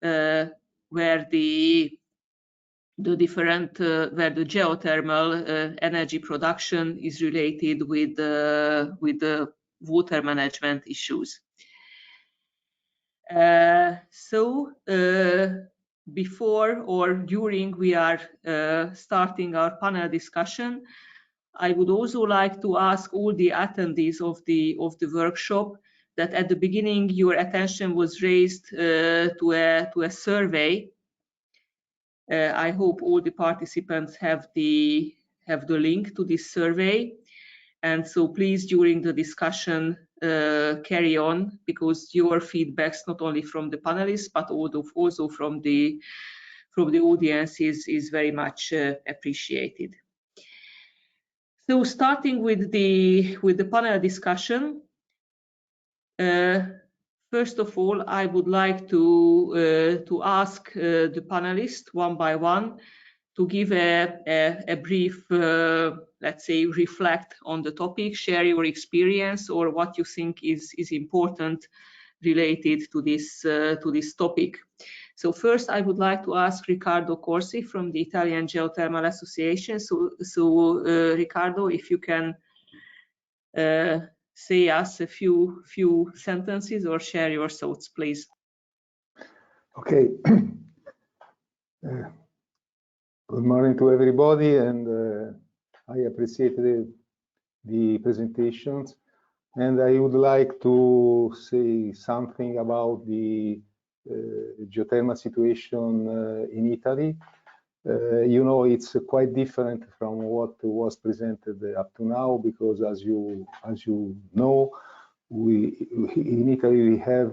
where the geothermal energy production is related with the water management issues. So before or during we are starting our panel discussion, I would also like to ask all the attendees of the workshop that at the beginning your attention was raised to a survey. I hope all the participants have the link to this survey, and so please during the discussion carry on, because your feedbacks not only from the panelists but also from the audience is very much appreciated. So starting with the panel discussion. First of all, I would like to ask the panelists one by one to give a brief, let's say, reflect on the topic, share your experience or what you think is important related to this topic. So first, I would like to ask Ricardo Corsi from the Italian Geothermal Association. So Ricardo, if you can say us a few sentences or share your thoughts, please. Okay. Good morning to everybody, and I appreciate the presentations, and I would like to say something about the geothermal situation in Italy. You know, it's quite different from what was presented up to now, because as you know, in Italy we have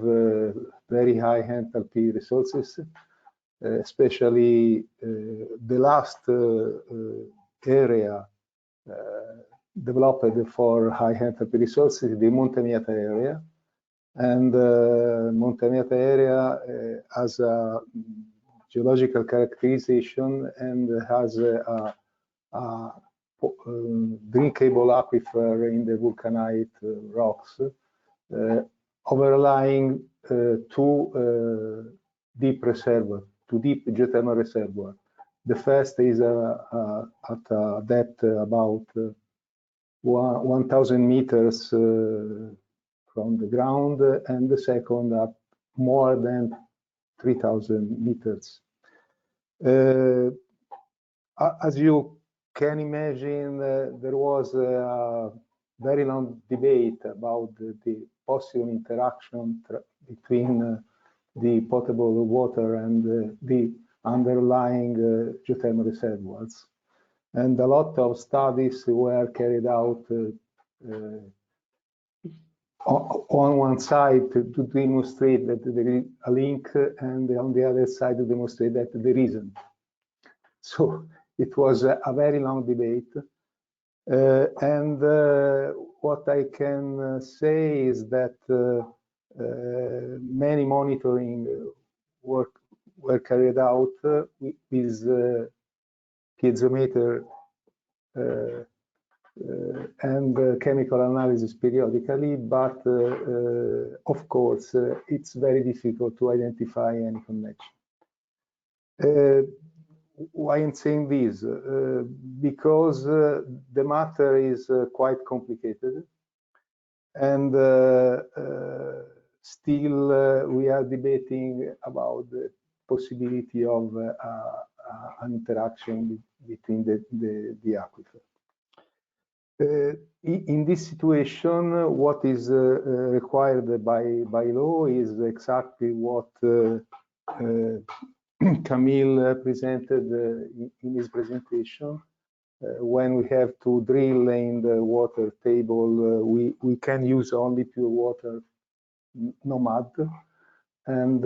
very high enthalpy resources, especially the last area developed for high enthalpy resources, the Monte Miata area, and Monte Miata area has a geological characterization and has a drinkable aquifer in the vulcanite rocks overlying two deep geothermal reservoirs. The first is at a depth about 1,000 meters from the ground, and the second at more than 3,000 meters. As you can imagine, there was a very long debate about the possible interaction between the potable water and the underlying geothermal reservoirs. And a lot of studies were carried out on one side to demonstrate that there is a link, and on the other side to demonstrate that there isn't. So it was a very long debate. And what I can say is that many monitoring work were carried out with piezometer and chemical analysis periodically, but of course it's very difficult to identify any connection. Why I'm saying this? Because the matter is quite complicated, and still we are debating about the possibility of an interaction between the aquifer. In this situation, what is required by law is exactly what Camille presented in his presentation. When we have to drill in the water table, we can use only pure water, no mud, and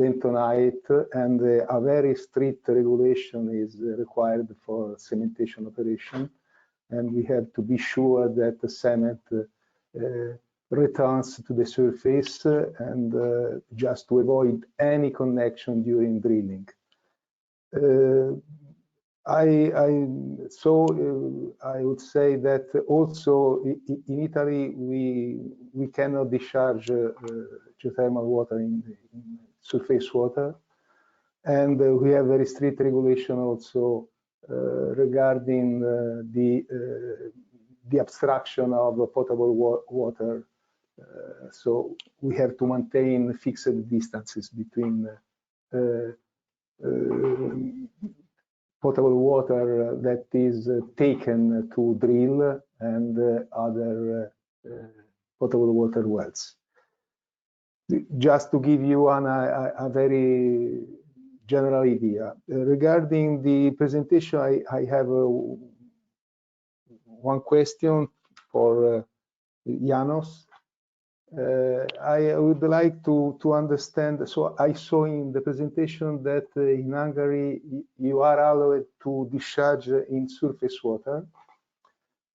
bentonite, and a very strict regulation is required for cementation operation, and we have to be sure that the cement returns to the surface, and just to avoid any connection during drilling. I would say that also in Italy we cannot discharge geothermal water in surface water, and we have very strict regulation also regarding the abstraction of potable water. So we have to maintain fixed distances between potable water that is taken to drill and other potable water wells. Just to give you a very general idea. Regarding the presentation, I have one question for Janos. I would like to understand, so I saw in the presentation that in Hungary you are allowed to discharge in surface water,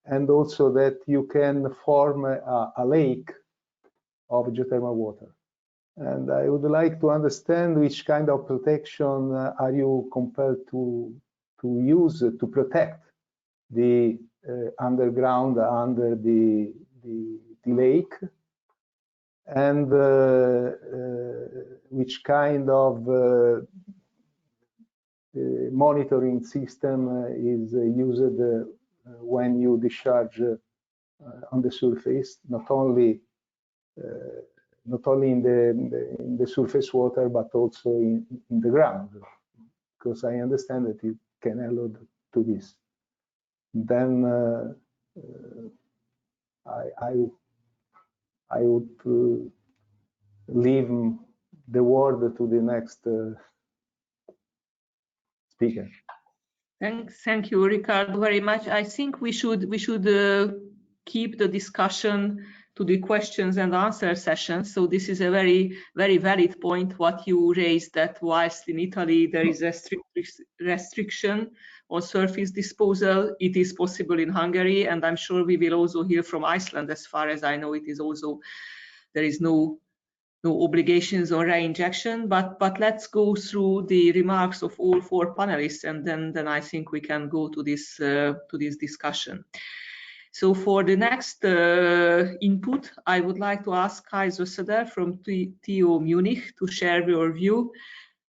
and also that you can form a lake of geothermal water. And I would like to understand which kind of protection are you compelled to use to protect the underground under the lake, and which kind of monitoring system is used when you discharge on the surface, not only in the surface water, but also in the ground, because I understand that you can allude to this. Then I would leave the word to the next speaker. Thank you, Ricardo, very much. I think we should keep the discussion to the questions and answer session. So this is a very valid point what you raised, that whilst in Italy there is a strict restriction on surface disposal, it is possible in Hungary, and I'm sure we will also hear from Iceland. As far as I know, it is also, there is no obligations on reinjection, but let's go through the remarks of all four panelists, and then I think we can go to this discussion. So for the next input, I would like to ask Kai Zösseder from TU Munich to share your view.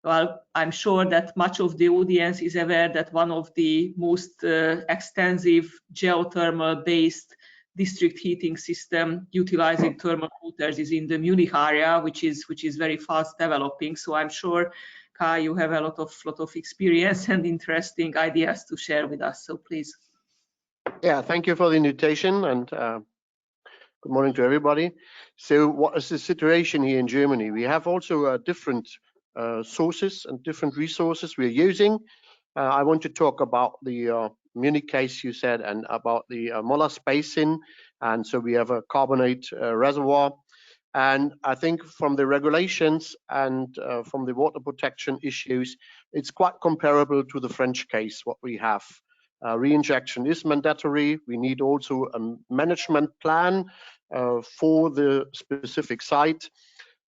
Well, I'm sure that much of the audience is aware that one of the most extensive geothermal-based district heating system utilizing thermal waters is in the Munich area, which is very fast developing. So I'm sure, Kai, you have a lot of experience and interesting ideas to share with us. So please. Yeah, thank you for the invitation, and good morning to everybody. So what is the situation here in Germany? We have also different sources and different resources we're using. I want to talk about the Munich case you said, and about the Mollers Basin. And so we have a carbonate reservoir. And I think from the regulations and from the water protection issues, it's quite comparable to the French case, what we have. Reinjection is mandatory. We need also a management plan for the specific site.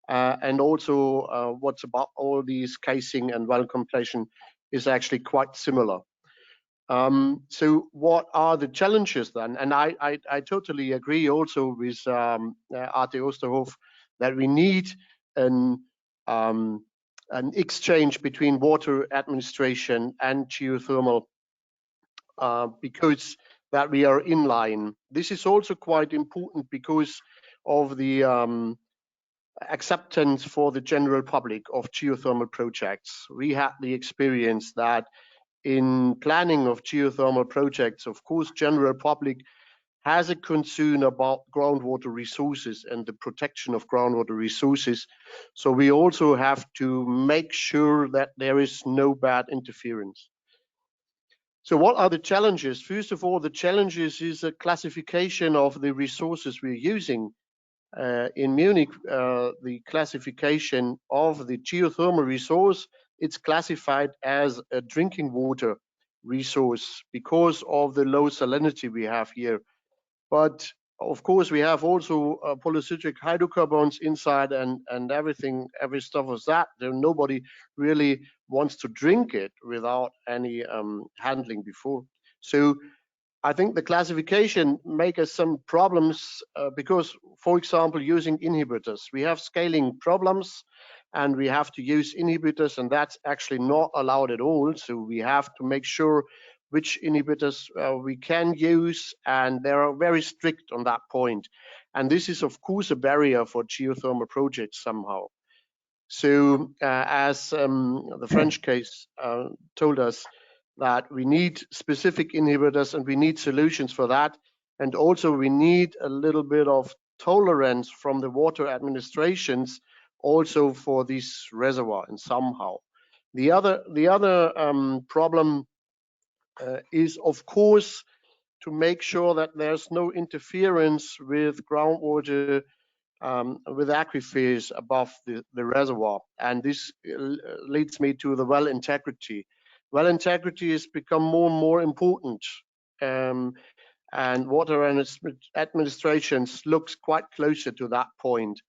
And also what's about all these casing and well completion is actually quite similar. So what are the challenges then? And I totally agree also with Arte Osterhof that we need an exchange between water administration and geothermal because that we are in line. This is also quite important because of the acceptance for the general public of geothermal projects. We had the experience that in planning of geothermal projects, of course, general public has a concern about groundwater resources and the protection of groundwater resources. So we also have to make sure that there is no bad interference. So what are the challenges? First of all, the challenges is a classification of the resources we're using. In Munich, the classification of the geothermal resource, it's classified as a drinking water resource because of the low salinity we have here. But of course, we have also polycyclic hydrocarbons inside and everything, every stuff of that. Nobody really wants to drink it without any handling before. So I think the classification makes us some problems because, for example, using inhibitors, we have scaling problems and we have to use inhibitors, and that's actually not allowed at all. So we have to make sure which inhibitors we can use, and they are very strict on that point. And this is, of course, a barrier for geothermal projects somehow. So as the French case told us, that we need specific inhibitors and we need solutions for that. And also we need a little bit of tolerance from the water administrations also for this reservoir and somehow. The other problem is, of course, to make sure that there's no interference with groundwater with aquifers above the reservoir. And this leads me to the well integrity. Well integrity has become more and more important, and water administrations looks quite closer to that point.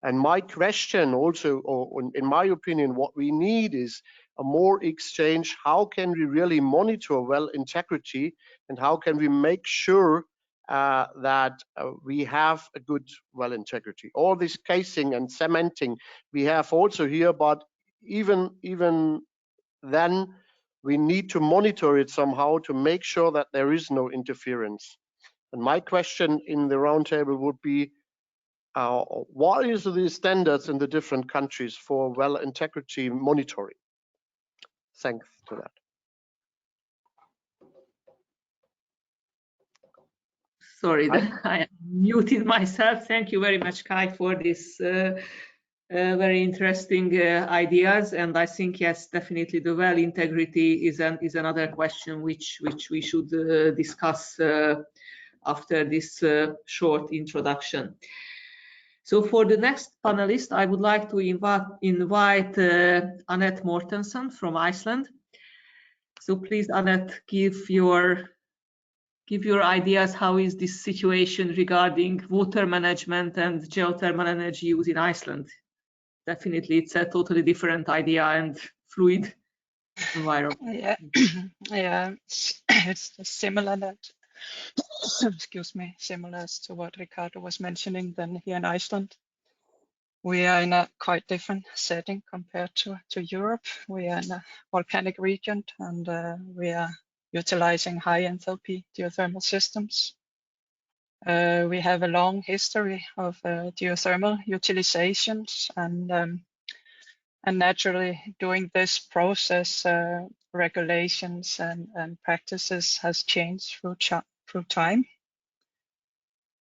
And my question also, or in my opinion, what we need is a more exchange. How can we really monitor well integrity, and how can we make sure that we have a good well integrity? All this casing and cementing we have also here, but even then we need to monitor it somehow to make sure that there is no interference. And my question in the roundtable would be, what is the standards in the different countries for well integrity monitoring? Thanks to that. Sorry, I muted myself. Thank you very much, Kai, for this very interesting ideas. And I think, yes, definitely the well integrity is another question which we should discuss after this short introduction. So for the next panelist, I would like to invite Annette Mortensen from Iceland. So please, Annette, give your ideas. How is this situation regarding water management and geothermal energy use in Iceland? Definitely, it's a totally different idea and fluid environment. Yeah, yeah, it's similar that, excuse me, similar to what Ricardo was mentioning than here in Iceland. We are in a quite different setting compared to Europe. We are in a volcanic region, and we are utilizing high enthalpy geothermal systems. We have a long history of geothermal utilizations, and naturally during this process, regulations and practices has changed through time.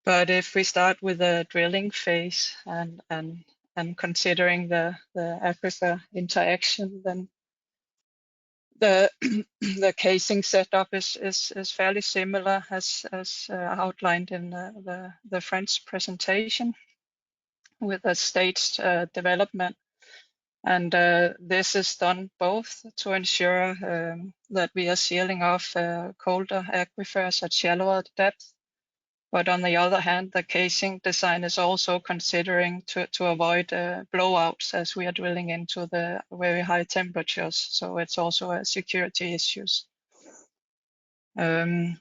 But if we start with the drilling phase and considering the aquifer interaction, then the the casing setup is fairly similar as outlined in the French presentation, with a staged development. And this is done both to ensure that we are sealing off colder aquifers at shallower depth, but on the other hand, the casing design is also considering to avoid blowouts as we are drilling into the very high temperatures. So it's also a security issues. As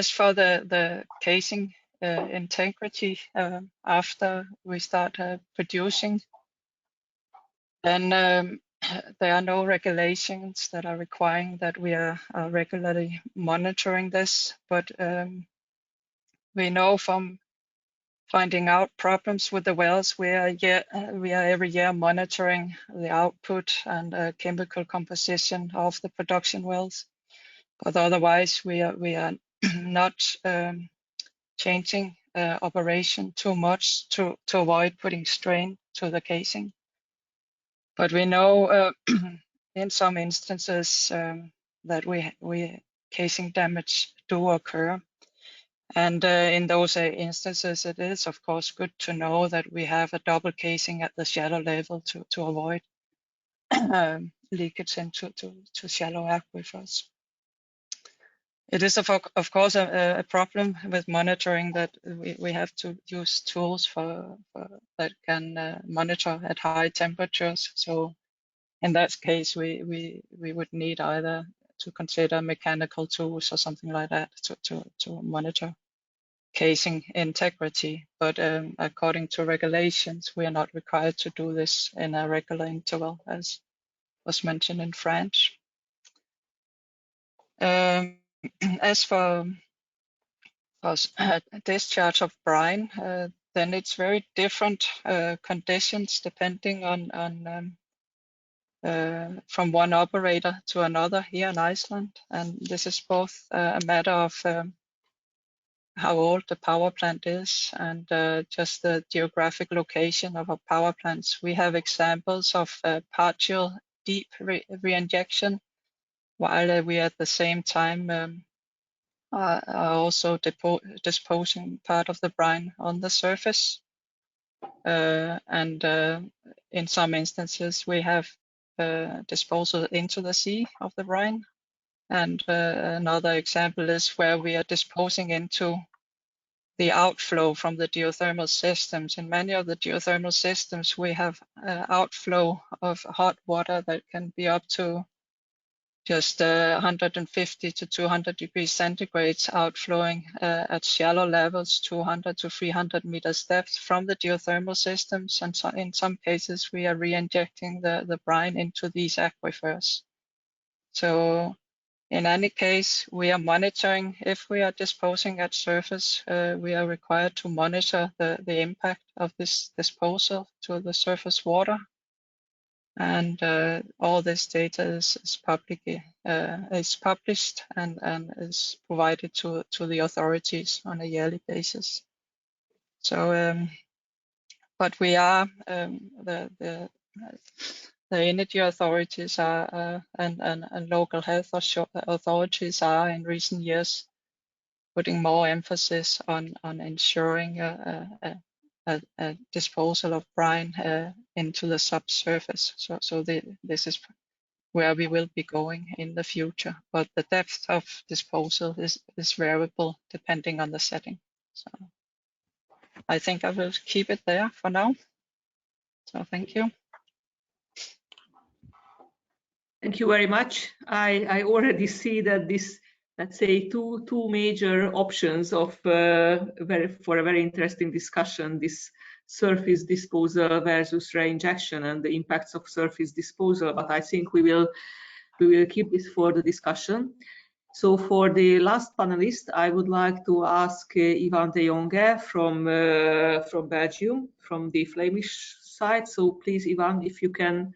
for the casing integrity after we start producing, then there are no regulations that are requiring that we are regularly monitoring this, but we know from finding out problems with the wells, we are every year monitoring the output and chemical composition of the production wells. But otherwise, we are not changing operation too much to avoid putting strain to the casing. But we know in some instances that we casing damage do occur. And in those instances, it is, of course, good to know that we have a double casing at the shallow level to avoid leakage into shallow aquifers. It is, of course, a problem with monitoring that we have to use tools that can monitor at high temperatures. So in that case, we would need either to consider mechanical tools or something like that to monitor casing integrity, but according to regulations, we are not required to do this in a regular interval, as was mentioned in France. As for discharge of brine, then it's very different conditions depending on from one operator to another here in Iceland, and this is both a matter of how old the power plant is and just the geographic location of our power plants. We have examples of partial deep reinjection, while we at the same time are also disposing part of the brine on the surface. And in some instances, we have disposal into the sea of the brine. And another example is where we are disposing into the outflow from the geothermal systems. In many of the geothermal systems, we have outflow of hot water that can be up to just 150 to 200 degrees centigrade outflowing at shallow levels, 200 to 300 meters depth from the geothermal systems. And so in some cases, we are re-injecting the brine into these aquifers. So in any case, we are monitoring. If we are disposing at surface, we are required to monitor the impact of this disposal to the surface water. And all this data is published and is provided to the authorities on a yearly basis. So, but we are the energy authorities are and local health authorities are in recent years putting more emphasis on ensuring a disposal of brine into the subsurface. So this is where we will be going in the future. But the depth of disposal is variable depending on the setting. So I think I will keep it there for now. So thank you. Thank you very much. I already see that this, let's say, two major options of for a very interesting discussion, this surface disposal versus reinjection and the impacts of surface disposal. But I think we will keep this for the discussion. So for the last panelist, I would like to ask Ivan de Jonge from Belgium, from the Flemish side. So please, Ivan, if you can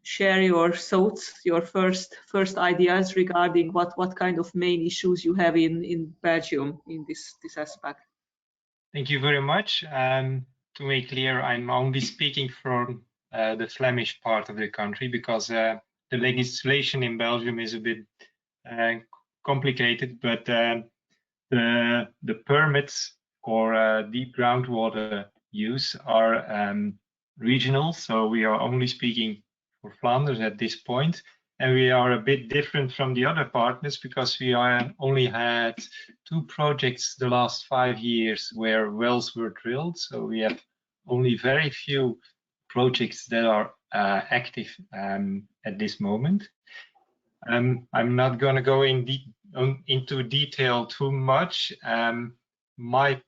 share your thoughts, your first ideas regarding what kind of main issues you have in Belgium in this aspect. Thank you very much. To make clear, I'm only speaking from the Flemish part of the country because the legislation in Belgium is a bit complicated, but the permits for deep groundwater use are regional. So we are only speaking for Flanders at this point, and we are a bit different from the other partners because we only had 2 projects the last 5 years where wells were drilled. So we have only very few projects that are active at this moment. I'm not going to go into detail too much. My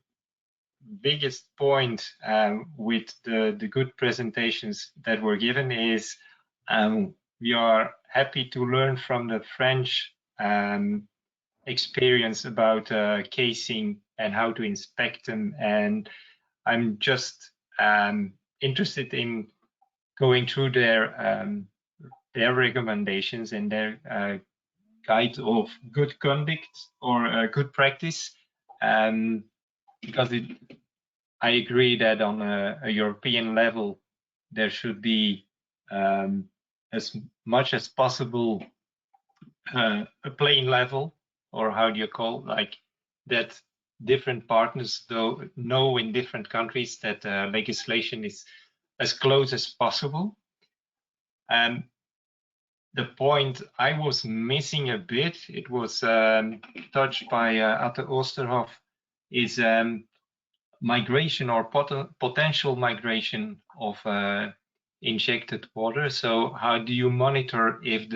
biggest point with the good presentations that were given is we are happy to learn from the French experience about casing and how to inspect them. And I'm just interested in going through their recommendations and their guide of good conduct or good practice, because I agree that on a European level there should be as much as possible a plain level, or how do you call, like that different partners know in different countries that legislation is as close as possible. The point I was missing a bit, it was touched by Atte Oosterhoff, is migration or potential migration of injected water. So how do you monitor if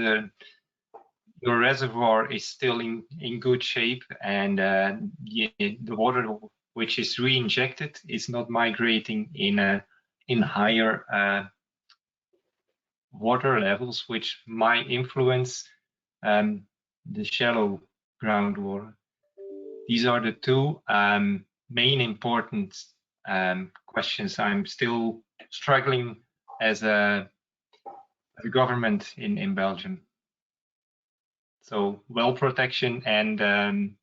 your reservoir is still in good shape and the water which is re-injected is not migrating in higher water levels, which might influence the shallow groundwater. These are the 2 main important questions I'm still struggling as a government in Belgium. So well protection and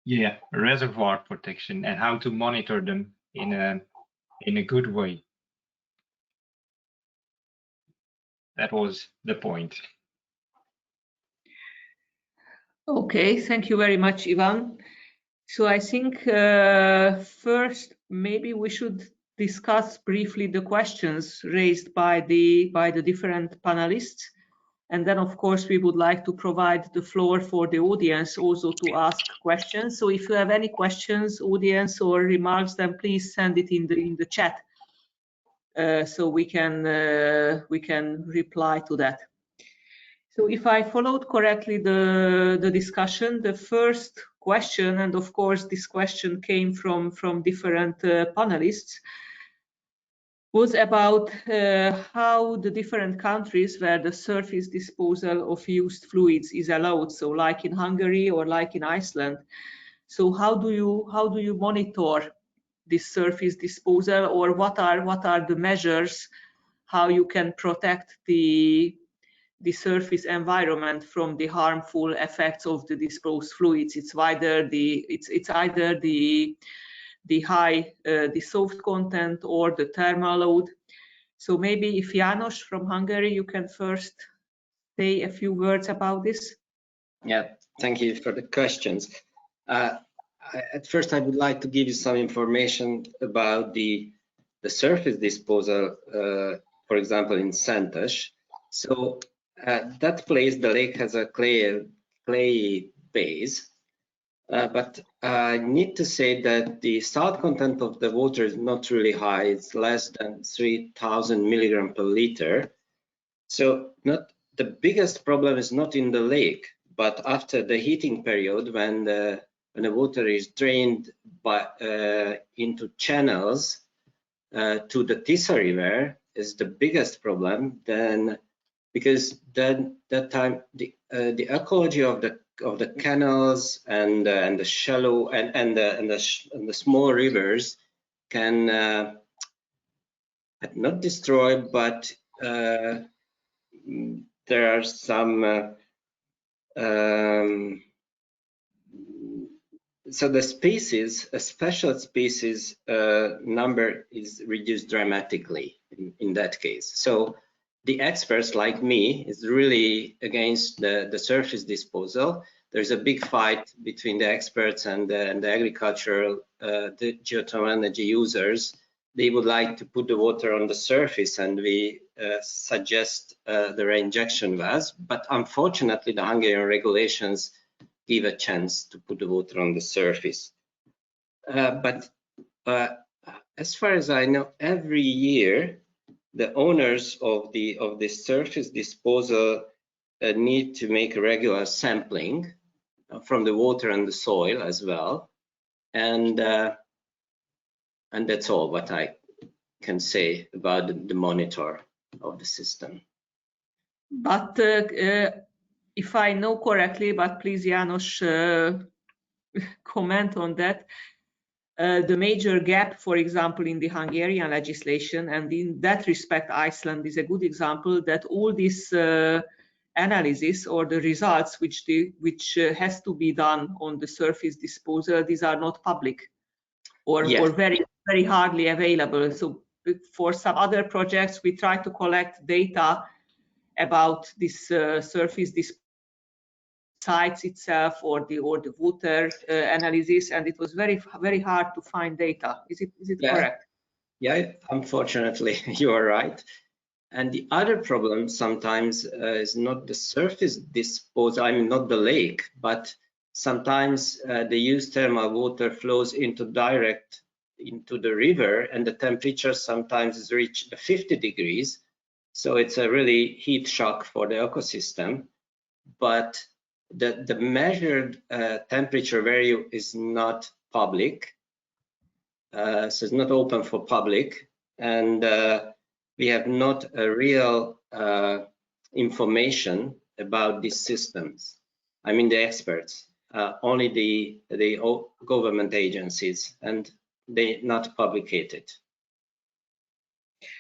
yeah, reservoir protection and how to monitor them in a good way. That was the point. Okay, thank you very much, Ivan. So I think first maybe we should discuss briefly the questions raised by the different panelists, and then of course we would like to provide the floor for the audience also to ask questions. So if you have any questions, audience, or remarks, then please send it in the chat so we can reply to that. So if I followed correctly the discussion, the first question, and of course this question came from different panelists, was about how the different countries where the surface disposal of used fluids is allowed. So like in Hungary or like in Iceland. So how do you monitor this surface disposal, or what are the measures how you can protect the surface environment from the harmful effects of the disposed fluids? It's either the high dissolved content or the thermal load. So maybe if János from Hungary, you can first say a few words about this. Yeah, thank you for the questions. At first, I would like to give you some information about the surface disposal, for example, in Szentes. So that place, the lake has a clay base, but I need to say that the salt content of the water is not really high. It's less than 3,000 milligram per liter. So the biggest problem is not in the lake, but after the heating period, when the water is drained into channels to the Tisza River, is the biggest problem. Then because then that time the ecology of the canals and the shallow and the small rivers can not destroy, but there are some so the species, a special species number is reduced dramatically in that case. So the experts like me is really against the surface disposal. There's a big fight between the experts and the agricultural, the geothermal energy users. They would like to put the water on the surface, and we suggest the reinjection wells. But unfortunately, the Hungarian regulations give a chance to put the water on the surface. But as far as I know, every year the owners of the surface disposal need to make a regular sampling from the water and the soil as well, and that's all what I can say about the monitor of the system. But if I know correctly, but please János comment on that, the major gap, for example, in the Hungarian legislation, and in that respect, Iceland is a good example, that all this analysis or the results which has to be done on the surface disposal, these are not public or, yes, or very hardly available. So for some other projects, we try to collect data about this surface disposal sites itself or the water analysis, and it was very hard to find data. Is it correct? Yeah, unfortunately, you are right. And the other problem sometimes is not the surface disposal, I mean not the lake, but sometimes the used thermal water flows direct into the river, and the temperature sometimes reach 50 degrees. So it's a really heat shock for the ecosystem. But the measured temperature value is not public, so it's not open for public, and we have not a real information about these systems. I mean the experts, only the government agencies, and they not publicate it.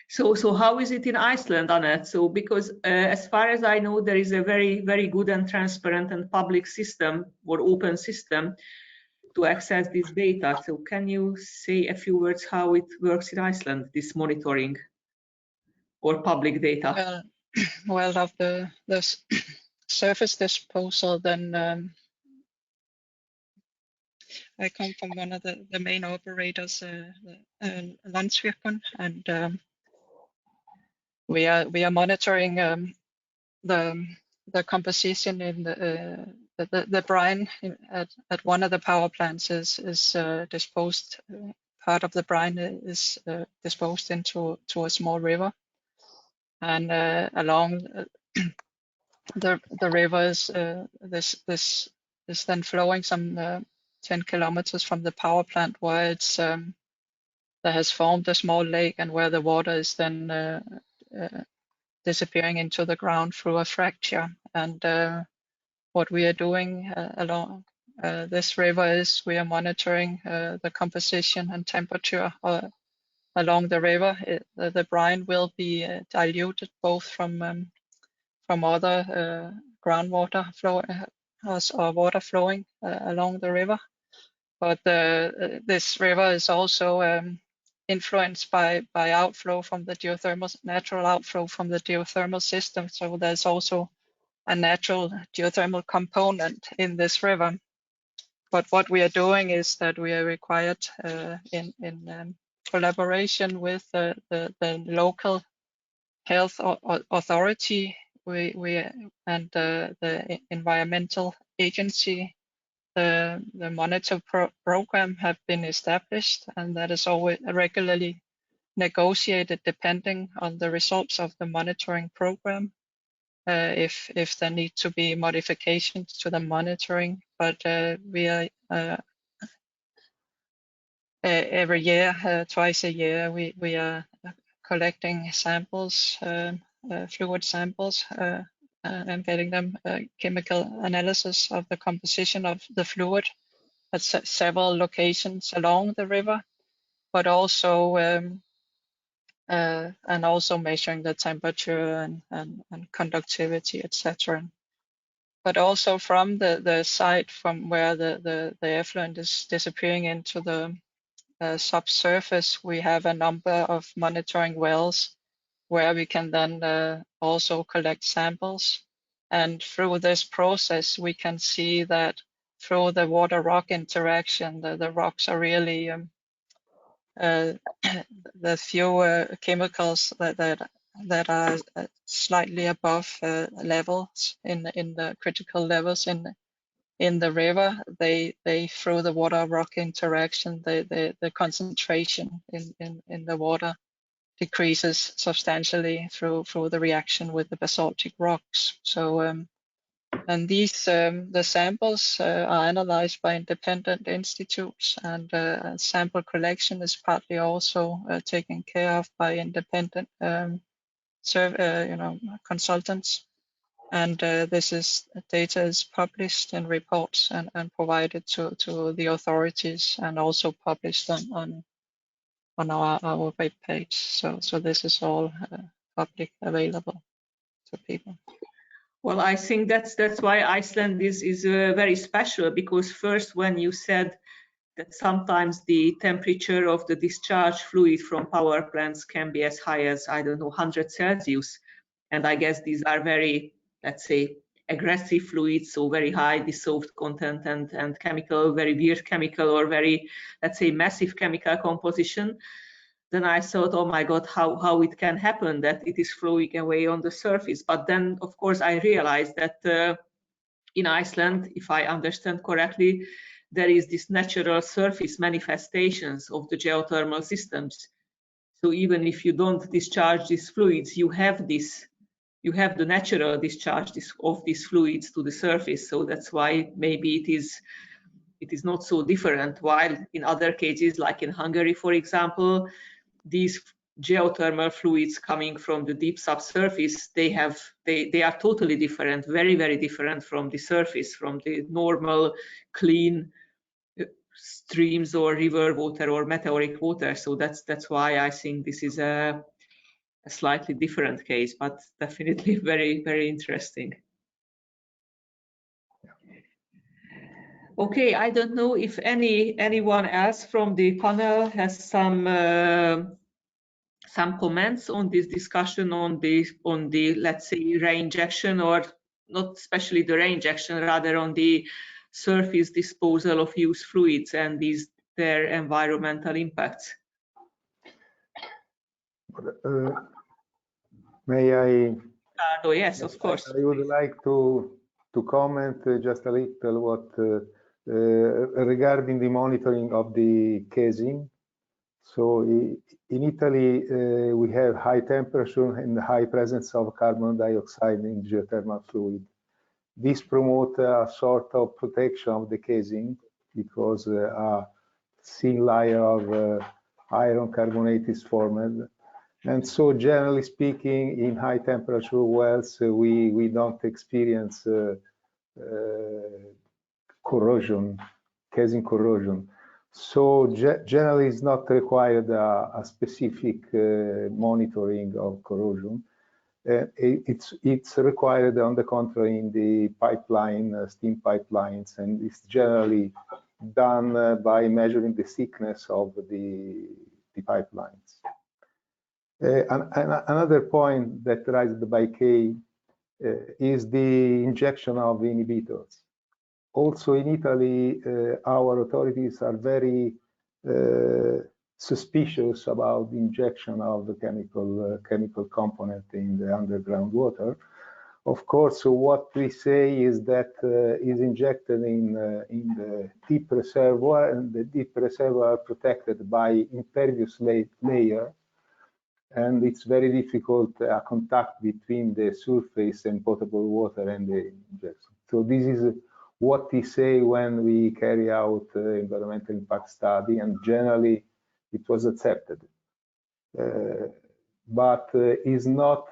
So how is it in Iceland, Annette? So because as far as I know, there is a very good and transparent and public system or open system to access this data. So can you say a few words how it works in Iceland, this monitoring or public data? Well, of the surface disposal, then I come from one of the main operators, Landsvirkjun, and we are monitoring the composition in the brine at one of the power plants is disposed. Part of the brine is disposed into a small river, and along the river is this is then flowing some 10 kilometers from the power plant, where it's that has formed a small lake, and where the water is then disappearing into the ground through a fracture. And what we are doing along this river is we are monitoring the composition and temperature along the river. The brine will be diluted both from other groundwater flow or water flowing along the river, but this river is also influenced by outflow from the geothermal, natural outflow from the geothermal system. So there's also a natural geothermal component in this river. But what we are doing is that we are required in collaboration with the local health authority and the environmental agency. The monitor program have been established, and that is always regularly negotiated depending on the results of the monitoring program. If there need to be modifications to the monitoring, but we are every year, twice a year, we are collecting samples fluid samples and getting them chemical analysis of the composition of the fluid at several locations along the river, but also and also measuring the temperature and conductivity, etc. But also from the site from where the effluent is disappearing into the subsurface, we have a number of monitoring wells where we can then also collect samples. And through this process, we can see that through the water-rock interaction, the rocks are really the few chemicals that are slightly above levels in the critical levels in the river. They through the water-rock interaction, the concentration in the water decreases substantially through the reaction with the basaltic rocks. So and these the samples are analyzed by independent institutes, and sample collection is partly also taken care of by independent consultants. And this data is published in reports and provided to the authorities, and also published on our web page. So this is all public available to people. Well, I think that's why Iceland is very special, because first, when you said that sometimes the temperature of the discharge fluid from power plants can be as high as, I don't know, 100 Celsius, and I guess these are very, let's say, aggressive fluids, so very high dissolved content and chemical, very weird chemical, or very, let's say, massive chemical composition. Then I thought, oh my God, how it can happen that it is flowing away on the surface. But then, of course, I realized that in Iceland, if I understand correctly, there is this natural surface manifestations of the geothermal systems. So even if you don't discharge these fluids, you have the natural discharge of these fluids to the surface. So that's why maybe it is not so different. While in other cases, like in Hungary, for example, these geothermal fluids coming from the deep subsurface, they are totally different, very, very different from the surface, from the normal clean streams or river water or meteoric water. So that's why I think this is a slightly different case, but definitely very, very interesting. Okay, I don't know if anyone else from the panel has some comments on this discussion on the let's say reinjection, or not especially the reinjection, rather on the surface disposal of used fluids and their environmental impacts. May I? Oh, yes, of course. I would like to comment just a little what regarding the monitoring of the casing. So in Italy, we have high temperature and high presence of carbon dioxide in geothermal fluid. This promotes a sort of protection of the casing, because a thin layer of iron carbonate is formed. And so generally speaking, in high temperature wells, we don't experience corrosion, casing corrosion. So generally it's not required a specific monitoring of corrosion. It's required, on the contrary, in the pipeline, steam pipelines, and it's generally done by measuring the thickness of the pipelines. Another point that raised by Kay is the injection of inhibitors. Also in Italy, our authorities are very suspicious about the injection of the chemical component in the underground water. Of course, what we say is that is injected in the deep reservoir, and the deep reservoir are protected by impervious layer, and it's very difficult contact between the surface and potable water and the injection. So this is what we say when we carry out environmental impact study, and generally it was accepted. but is not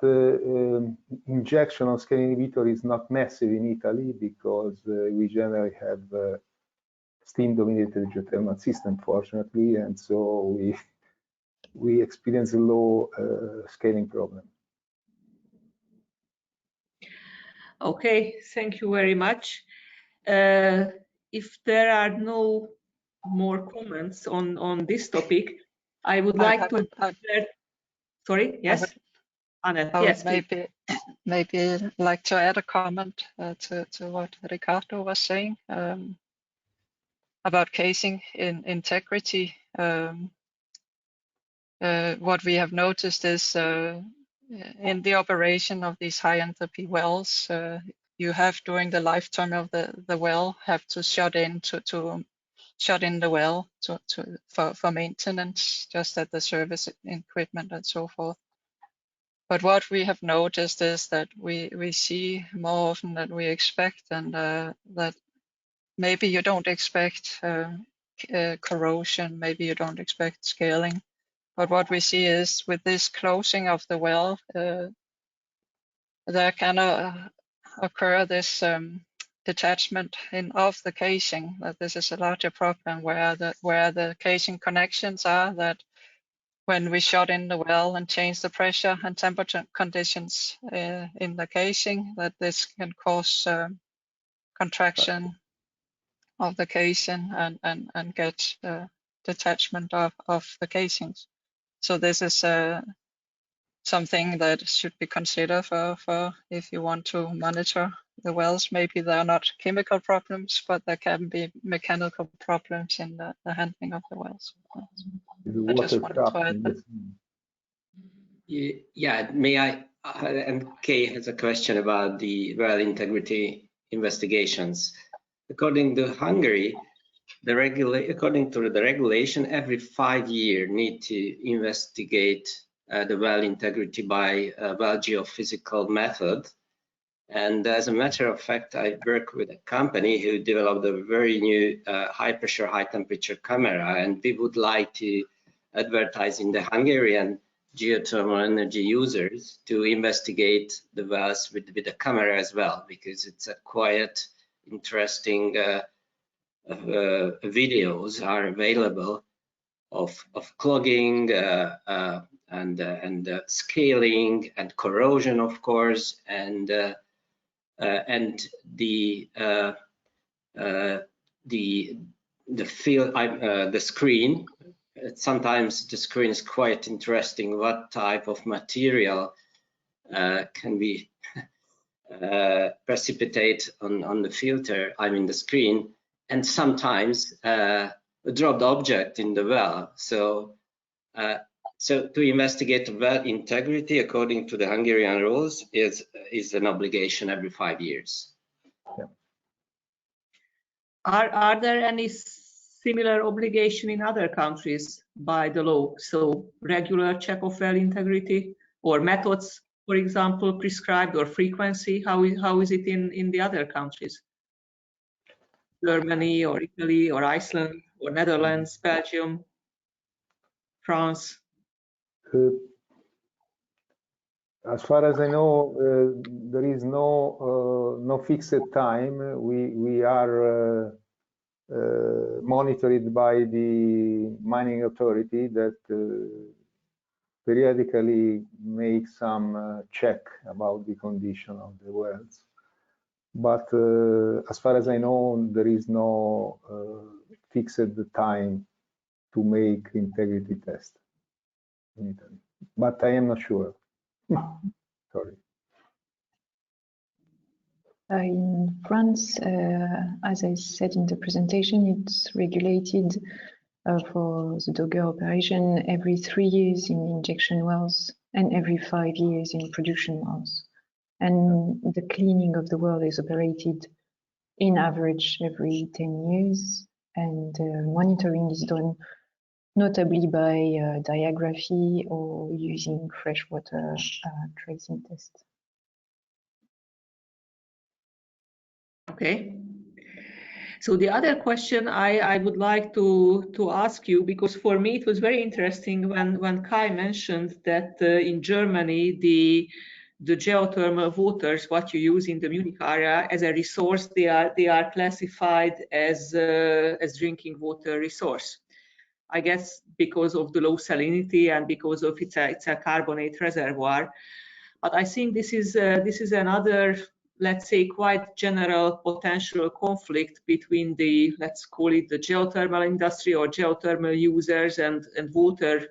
injection of scale inhibitor is not massive in Italy because we generally have steam-dominated geothermal system, fortunately, and so we experience a low scaling problem. Okay, thank you very much. If there are no more comments on this topic, I would like to. Sorry, yes, Annette. Yes, maybe like to add a comment to what Ricardo was saying about casing in integrity. What we have noticed is in the operation of these high enthalpy wells, you have during the lifetime of the well have to shut in the well for maintenance, just at the service equipment and so forth. But what we have noticed is that we see more often than we expect, and that maybe you don't expect corrosion, maybe you don't expect scaling. But what we see is with this closing of the well, there can occur this detachment of the casing. That this is a larger problem where the casing connections are, that when we shut in the well and change the pressure and temperature conditions in the casing, that this can cause contraction of the casing and get detachment of the casings. So this is something that should be considered for if you want to monitor the wells. Maybe there are not chemical problems, but there can be mechanical problems in the handling of the wells. I just wanted to add that. Yeah, may I? And Kay has a question about the well integrity investigations. According to Hungary, according to the regulation, every 5 years need to investigate the well integrity by a well geophysical method. And as a matter of fact, I work with a company who developed a very new high pressure, high temperature camera, and we would like to advertise in the Hungarian geothermal energy users to investigate the wells with the camera as well, because it's a quite interesting videos are available of clogging and scaling and corrosion, of course, and the screen. Sometimes the screen is quite interesting. What type of material can be precipitate on the filter? I mean the screen, and sometimes a dropped object in the well. So to investigate the well integrity according to the Hungarian rules is an obligation every 5 years. Yeah. Are there any similar obligation in other countries by the law? So regular check of well integrity or methods, for example, prescribed, or frequency? How is it in the other countries? Germany or Italy or Iceland or Netherlands, Belgium, France? As far as I know, there is no fixed time. We are monitored by the mining authority that periodically makes some check about the condition of the wells. But as far as I know, there is no fixed time to make integrity test in Italy. But I am not sure. Sorry. In France, as I said in the presentation, it's regulated for the Dogger operation every 3 years in injection wells and every 5 years in production wells. And the cleaning of the well is operated in average every 10 years, and monitoring is done notably by diagraphy or using freshwater tracing tests. Okay. So the other question I would like to ask you, because for me it was very interesting when Kai mentioned that in Germany the geothermal waters, what you use in the Munich area as a resource, they are classified as drinking water resource. I guess because of the low salinity and because of it's a carbonate reservoir. But I think this is another, let's say, quite general potential conflict between the, let's call it the geothermal industry or geothermal users and water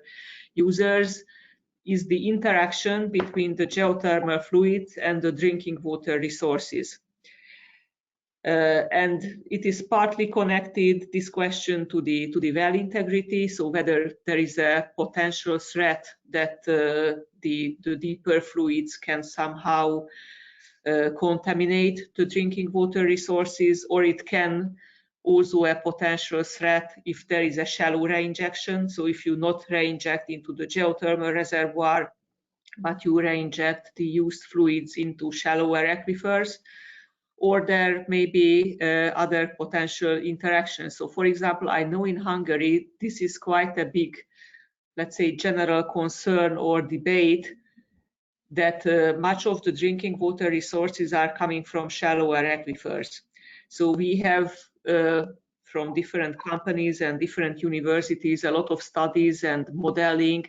users, is the interaction between the geothermal fluids and the drinking water resources. And it is partly connected, this question, to the well integrity, so whether there is a potential threat that the deeper fluids can somehow contaminate the drinking water resources, or it can also a potential threat if there is a shallow reinjection. So if you not reinject into the geothermal reservoir, but you reinject the used fluids into shallower aquifers, or there may be other potential interactions. So for example, I know in Hungary, this is quite a big, let's say, general concern or debate, that much of the drinking water resources are coming from shallower aquifers. So we have from different companies and different universities a lot of studies and modeling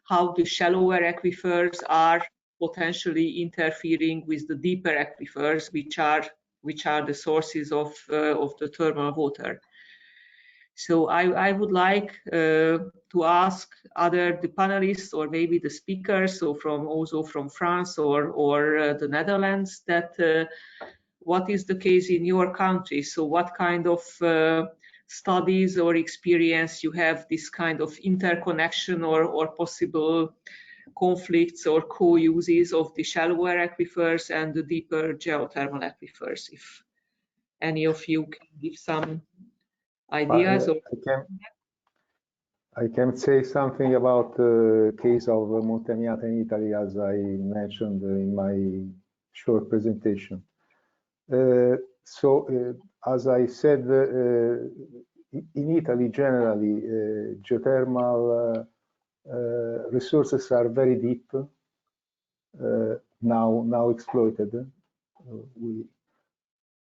how the shallower aquifers are potentially interfering with the deeper aquifers, which are the sources of the thermal water. So I would like to ask the panelists or maybe the speakers, so also from France or the Netherlands, that what is the case in your country? So what kind of studies or experience you have this kind of interconnection or possible conflicts or co-uses of the shallower aquifers and the deeper geothermal aquifers? If any of you can give some ideas. I can say something about the case of Montemiata in Italy, as I mentioned in my short presentation. As I said, in Italy generally, geothermal resources are very deep, now exploited.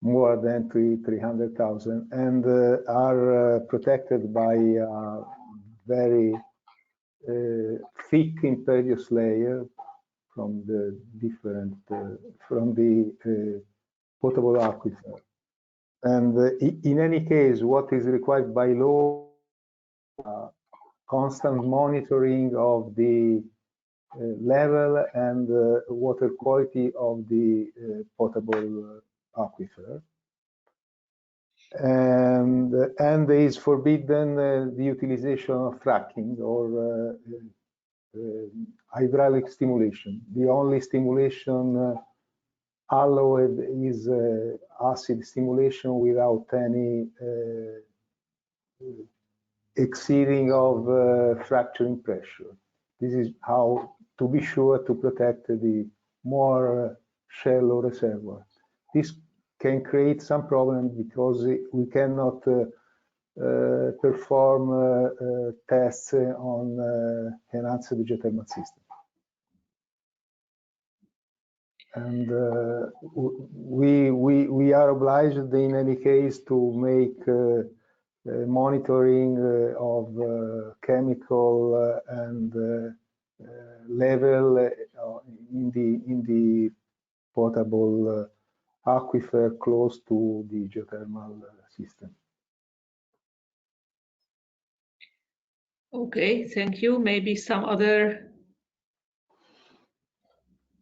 More than 300,000, and are protected by a very thick impervious layer from the different potable aquifer. And in any case, what is required by law, constant monitoring of the level and water quality of the potable aquifer, and is forbidden the utilization of fracking or hydraulic stimulation. The only stimulation allowed is acid stimulation without any exceeding of fracturing pressure. This is how to be sure to protect the more shallow reservoir. This can create some problems because we cannot perform tests on enhanced geothermal system. And we are obliged in any case to make monitoring of chemical and level in the potable aquifer close to the geothermal system. Okay, thank you. Maybe some other.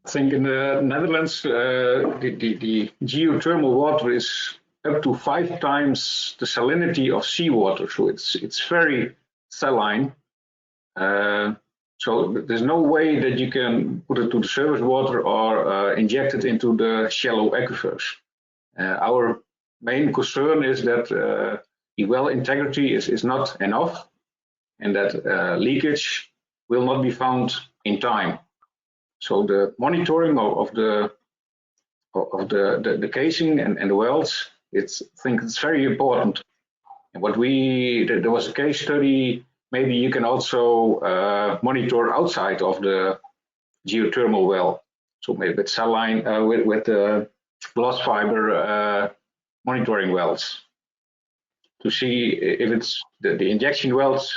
I think in the Netherlands, the geothermal water is up to 5 times the salinity of seawater, so it's very saline. So there's no way that you can put it to the surface water or inject it into the shallow aquifers. Our main concern is that the well integrity is not enough, and that leakage will not be found in time. So the monitoring of the casing and the wells I think it's very important. And there was a case study. Maybe you can also monitor outside of the geothermal well. So maybe with saline, with glass fiber monitoring wells, to see if it's the injection wells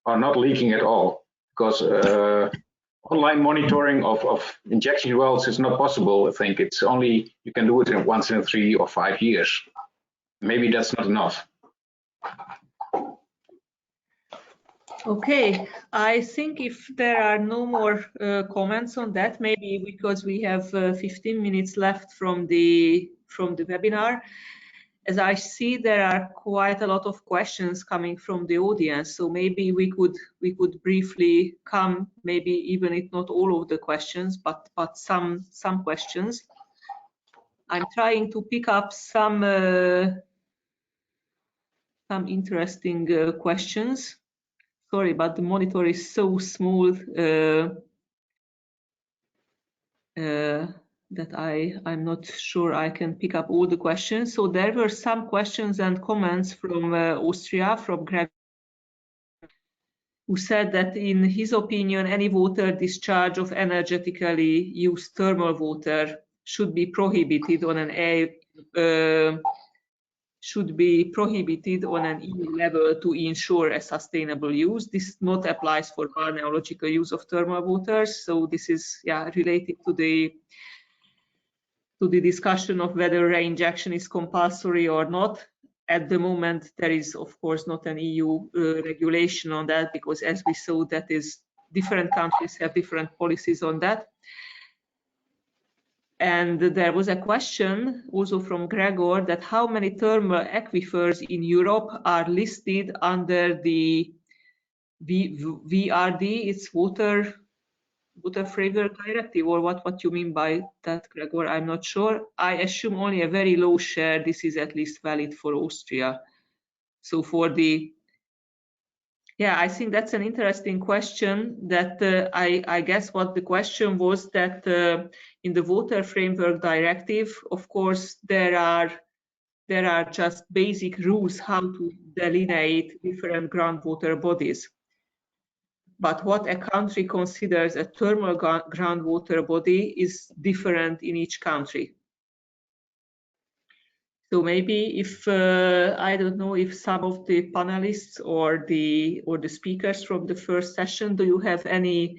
are not leaking at all, because online monitoring of injection wells is not possible. I think it's only, you can do it once in 3 or 5 years. Maybe that's not enough. Okay, I think if there are no more comments on that, maybe because we have 15 minutes left from the webinar. As I see, there are quite a lot of questions coming from the audience, so maybe we could briefly come, maybe even if not all of the questions, but some questions. I'm trying to pick up some interesting questions. Sorry, but the monitor is so small that I'm not sure I can pick up all the questions. So there were some questions and comments from Austria, from Greg, who said that in his opinion, any water discharge of energetically used thermal water should be prohibited on an EU level to ensure a sustainable use. This not applies for balneological use of thermal waters. So this is related to the discussion of whether reinjection is compulsory or not. At the moment, there is of course not an EU regulation on that, because as we saw, that is different countries have different policies on that. And there was a question also from Gregor that how many thermal aquifers in Europe are listed under the VRD, it's Water Framework Directive, or what you mean by that, Gregor? I'm not sure. I assume only a very low share. This is at least valid for Austria. So for the, I think that's an interesting question. That I guess what the question was that in the Water Framework Directive, of course, there are just basic rules how to delineate different groundwater bodies. But what a country considers a thermal groundwater body is different in each country. So maybe if I don't know if some of the panelists or the speakers from the first session, do you have any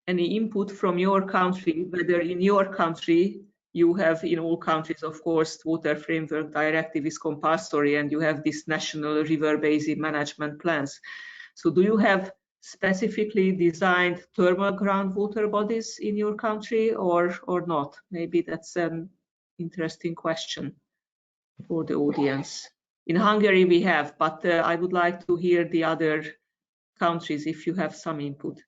input from your country, whether in your country you have, in all countries of course, Water Framework Directive is compulsory and you have this national river basin management plans. So do you have specifically designed thermal groundwater bodies in your country or not? Maybe that's an interesting question for the audience. In Hungary we have, but I would like to hear the other countries if you have some input.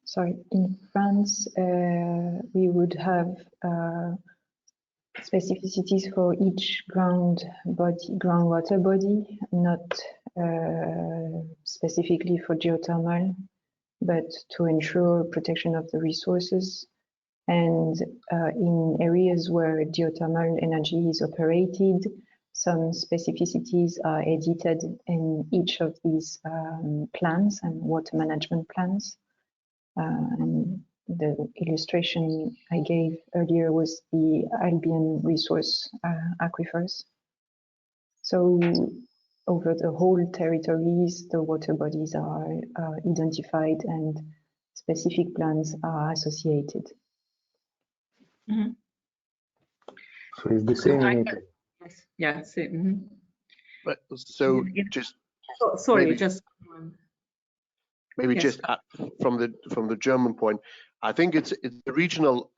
Sorry, in France, we would have specificities for each groundwater body, not specifically for geothermal, but to ensure protection of the resources. And in areas where geothermal energy is operated, some specificities are edited in each of these plans and water management plans. And the illustration I gave earlier was the Albion resource aquifers. So over the whole territories, the water bodies are identified and specific plans are associated. Mm-hmm. So it's the same in Italy. Yes. Yeah, same. Mm-hmm. But so just sorry, maybe, just maybe yes. just from the German point, I think it's a regional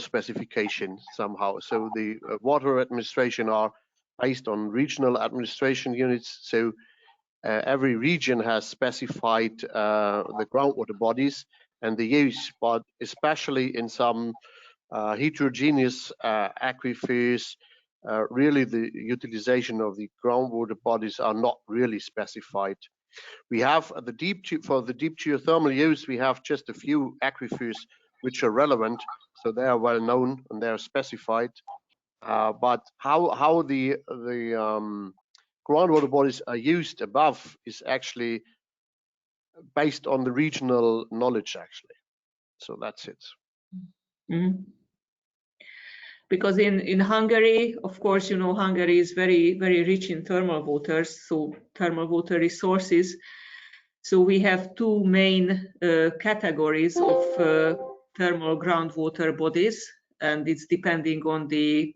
specification somehow. So the water administration are based on regional administration units. So every region has specified the groundwater bodies and the use, but especially in some heterogeneous aquifers, really the utilization of the groundwater bodies are not really specified. We have for the deep geothermal use, we have just a few aquifers which are relevant. So they are well known and they are specified. But how the groundwater bodies are used above is actually based on the regional knowledge, actually. So that's it. Mm-hmm. Because in Hungary, of course, you know, Hungary is very, very rich in thermal waters, so thermal water resources. So we have two main categories of thermal groundwater bodies, and it's depending on the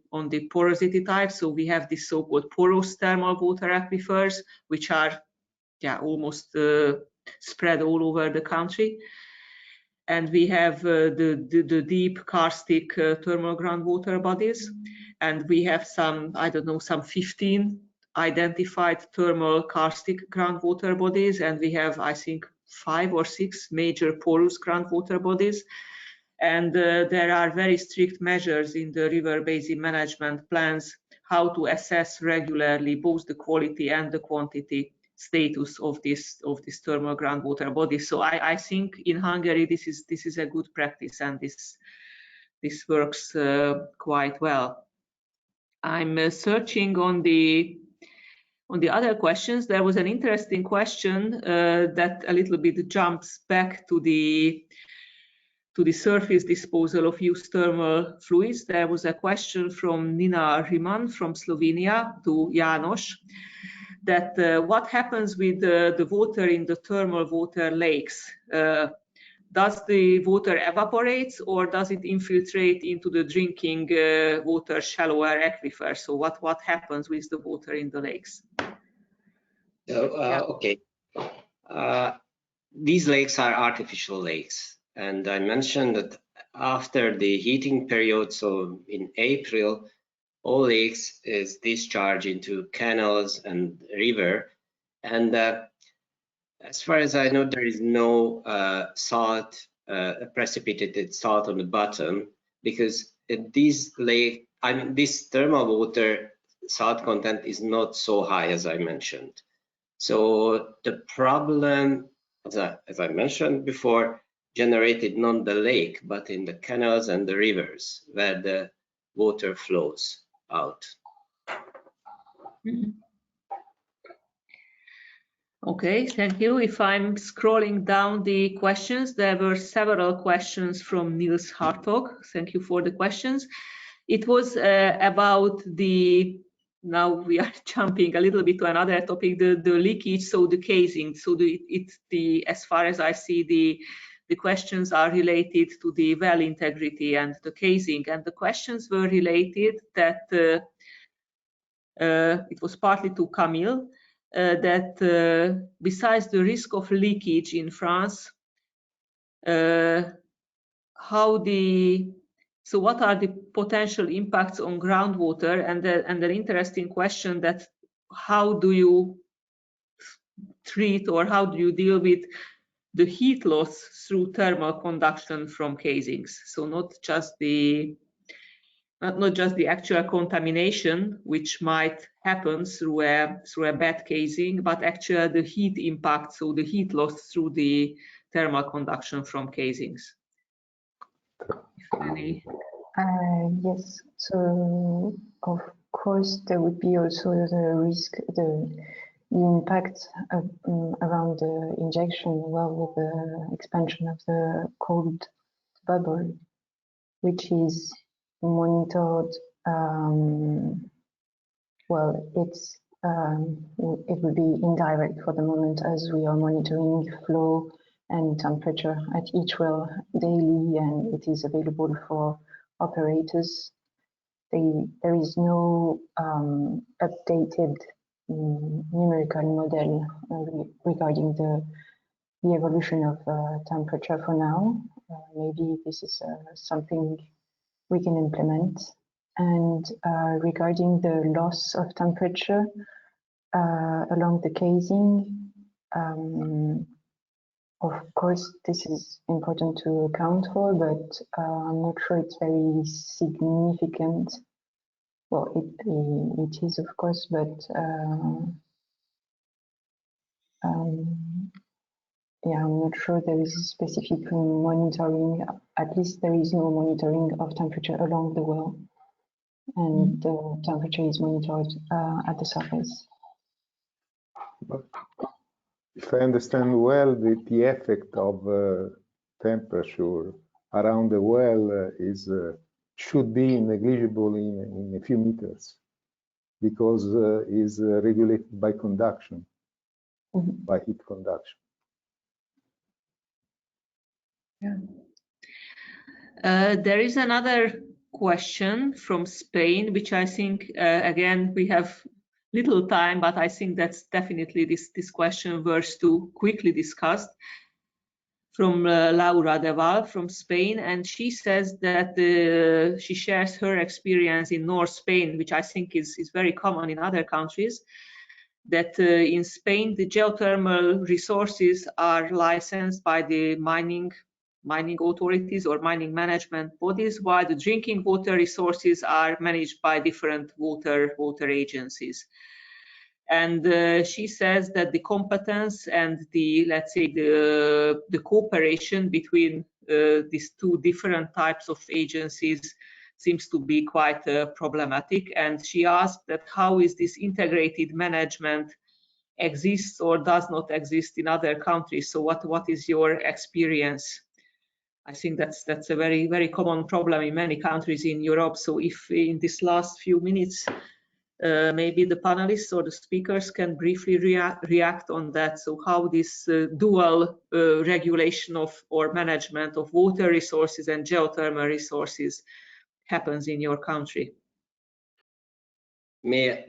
porosity type. So we have the so-called porous thermal water aquifers, which are almost spread all over the country. And we have the deep karstic thermal groundwater bodies, and we have some, I don't know, some 15 identified thermal karstic groundwater bodies, and we have, I think, 5 or 6 major porous groundwater bodies. And there are very strict measures in the river basin management plans how to assess regularly both the quality and the quantity status of this thermal groundwater body. So I think in Hungary this is a good practice, and this works quite well. I'm searching on the other questions. There was an interesting question that a little bit jumps back to the surface disposal of used thermal fluids. There was a question from Nina Riman from Slovenia to János, that what happens with the water in the thermal water lakes? Does the water evaporate, or does it infiltrate into the drinking water shallower aquifers? So what happens with the water in the lakes? Okay. These lakes are artificial lakes. And I mentioned that after the heating period, so in April, all lakes is discharged into canals and river. And as far as I know, there is no precipitated salt on the bottom, because this thermal water salt content is not so high as I mentioned. So the problem, as I mentioned before, generated not the lake, but in the canals and the rivers where the water flows out. Okay, thank you. If I'm scrolling down the questions, there were several questions from Niels Hartog. Thank you for the questions. It was about now we are jumping a little bit to another topic, the leakage, so the casing. So as far as I see, the questions are related to the well integrity and the casing, and the questions were related that it was partly to Camille, that besides the risk of leakage in France, so what are the potential impacts on groundwater? And an interesting question, that how do you treat, or how do you deal with the heat loss through thermal conduction from casings? So not just the actual contamination, which might happen through a bad casing, but actually the heat impact, so the heat loss through the thermal conduction from casings. Yes, so of course there would be also the risk, the impact around the injection well with the expansion of the cold bubble, which is monitored. Well, it will be indirect for the moment, as we are monitoring flow and temperature at each well daily, and it is available for operators. There is no updated numerical model regarding the evolution of temperature for now. Maybe this is something we can implement. And regarding the loss of temperature along the casing, of course, this is important to account for, but I'm not sure it's very significant. Well, it is, of course, but yeah, I'm not sure there is a specific monitoring. At least there is no monitoring of temperature along the well, and the temperature is monitored at the surface. But if I understand well, the effect of temperature around the well should be negligible in a few meters, because is regulated by conduction, by heat conduction. Yeah. There is another question from Spain, which I think, again, we have little time, but I think that's definitely this question worth to quickly discuss. From Laura de Val from Spain, and she says that she shares her experience in North Spain, which I think is very common in other countries, that in Spain the geothermal resources are licensed by the mining authorities or mining management bodies, while the drinking water resources are managed by different water agencies. And she says that the competence and the, let's say, the cooperation between these two different types of agencies seems to be quite problematic. And she asked that how is this integrated management exists or does not exist in other countries? So what is your experience? I think that's a very, very common problem in many countries in Europe. So if in this last few minutes, maybe the panelists or the speakers can briefly react on that. So how this dual regulation of or management of water resources and geothermal resources happens in your country. Okay,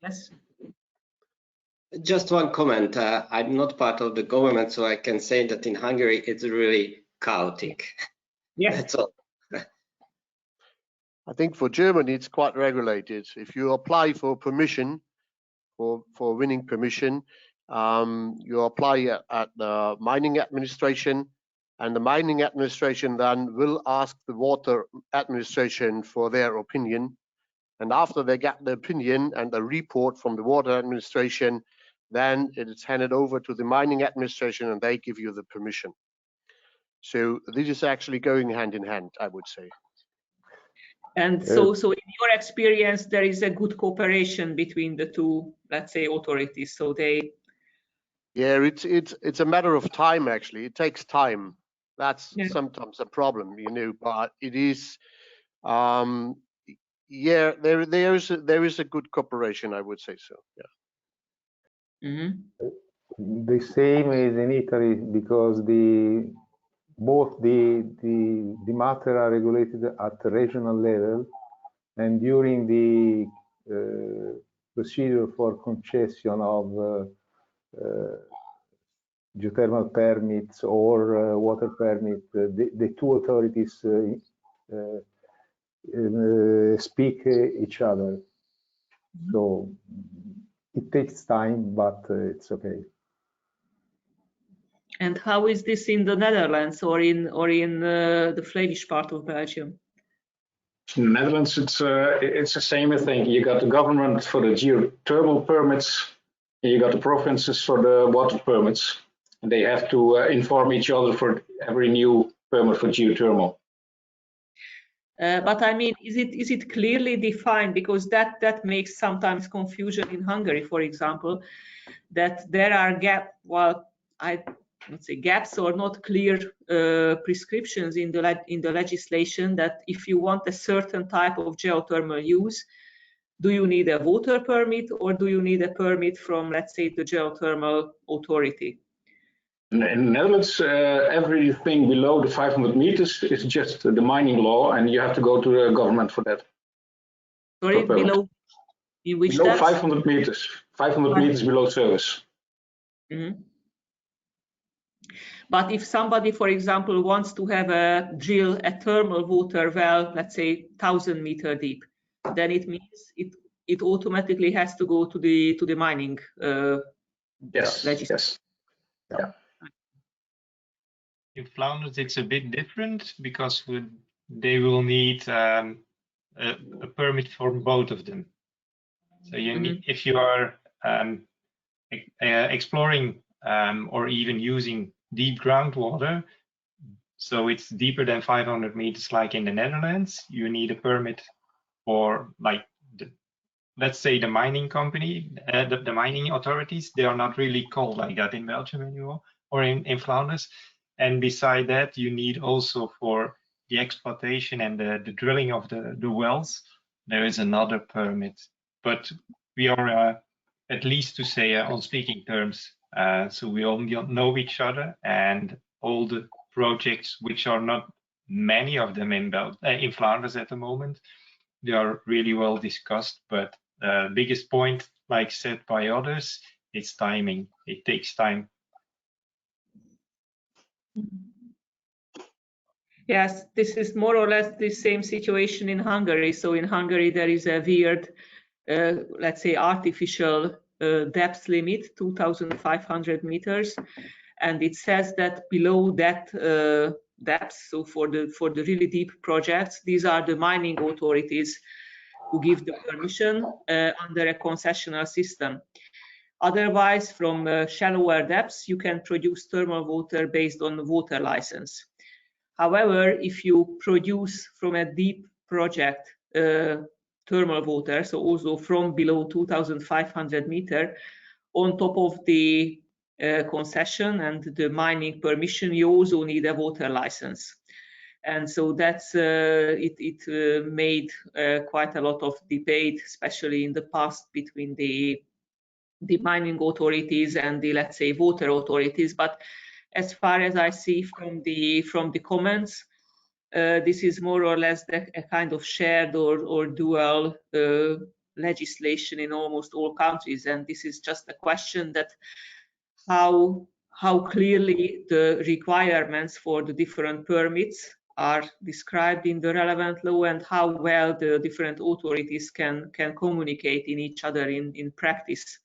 yes. Just one comment. I'm not part of the government, so I can say that in Hungary it's really chaotic. Yes. That's all. I think for Germany, it's quite regulated. If you apply for permission, for winning permission, you apply at the mining administration, and the mining administration then will ask the water administration for their opinion. And after they get the opinion and the report from the water administration, then it is handed over to the mining administration and they give you the permission. So this is actually going hand in hand, I would say. And so in your experience, there is a good cooperation between the two, let's say, authorities. So they. Yeah, it's a matter of time. Actually, it takes time. That's sometimes a problem, you know. But it is, yeah, there is a good cooperation, I would say so. Yeah. Mm-hmm. The same is in Italy, because both the matter are regulated at the regional level, and during the procedure for concession of geothermal permits or water permit, the two authorities speak each other. So it takes time, but it's okay. And how is this in the Netherlands or in the Flemish part of Belgium? In the Netherlands, it's the same, I think. You got the government for the geothermal permits, and you got the provinces for the water permits, and they have to inform each other for every new permit for geothermal. But I mean, is it clearly defined? Because that makes sometimes confusion in Hungary, for example, that there are gaps or not clear prescriptions in the legislation that if you want a certain type of geothermal use, do you need a water permit or do you need a permit from, let's say, the geothermal authority? In the Netherlands, everything below the 500 meters is just the mining law, and you have to go to the government for that. Sorry, below? In which below depth? 500 meters. 500 meters below surface. Mm-hmm. But if somebody, for example, wants to have drill a thermal water well, let's say 1,000 meters deep, then it means it automatically has to go to the mining legislation. Yes. Yeah. In Flanders, it's a bit different because they will need a permit for both of them. So you need, if you are exploring or even using deep groundwater, so it's deeper than 500 meters like in the Netherlands, you need a permit for, like, let's say the mining company, the mining authorities. They are not really called like that in Belgium anymore, or in Flanders. And beside that, you need also for the exploitation and the drilling of the wells, there is another permit. But we are, at least to say, on speaking terms, so we all know each other, and all the projects, which are not many of them in Flanders at the moment, they are really well discussed. But the biggest point, like said by others, it's timing. It takes time. Yes, this is more or less the same situation in Hungary. So in Hungary, there is a weird, let's say, artificial depth limit, 2,500 meters, and it says that below that depth, so for the really deep projects, these are the mining authorities who give the permission under a concessional system. Otherwise, from shallower depths, you can produce thermal water based on the water license. However, if you produce from a deep project thermal water, so also from below 2,500 meters, on top of the concession and the mining permission, you also need a water license. And so that's it made quite a lot of debate, especially in the past, between the mining authorities and the, let's say, water authorities. But as far as I see from the comments, this is more or less a kind of shared or dual legislation in almost all countries, and this is just a question that how clearly the requirements for the different permits are described in the relevant law, and how well the different authorities can communicate in each other in practice.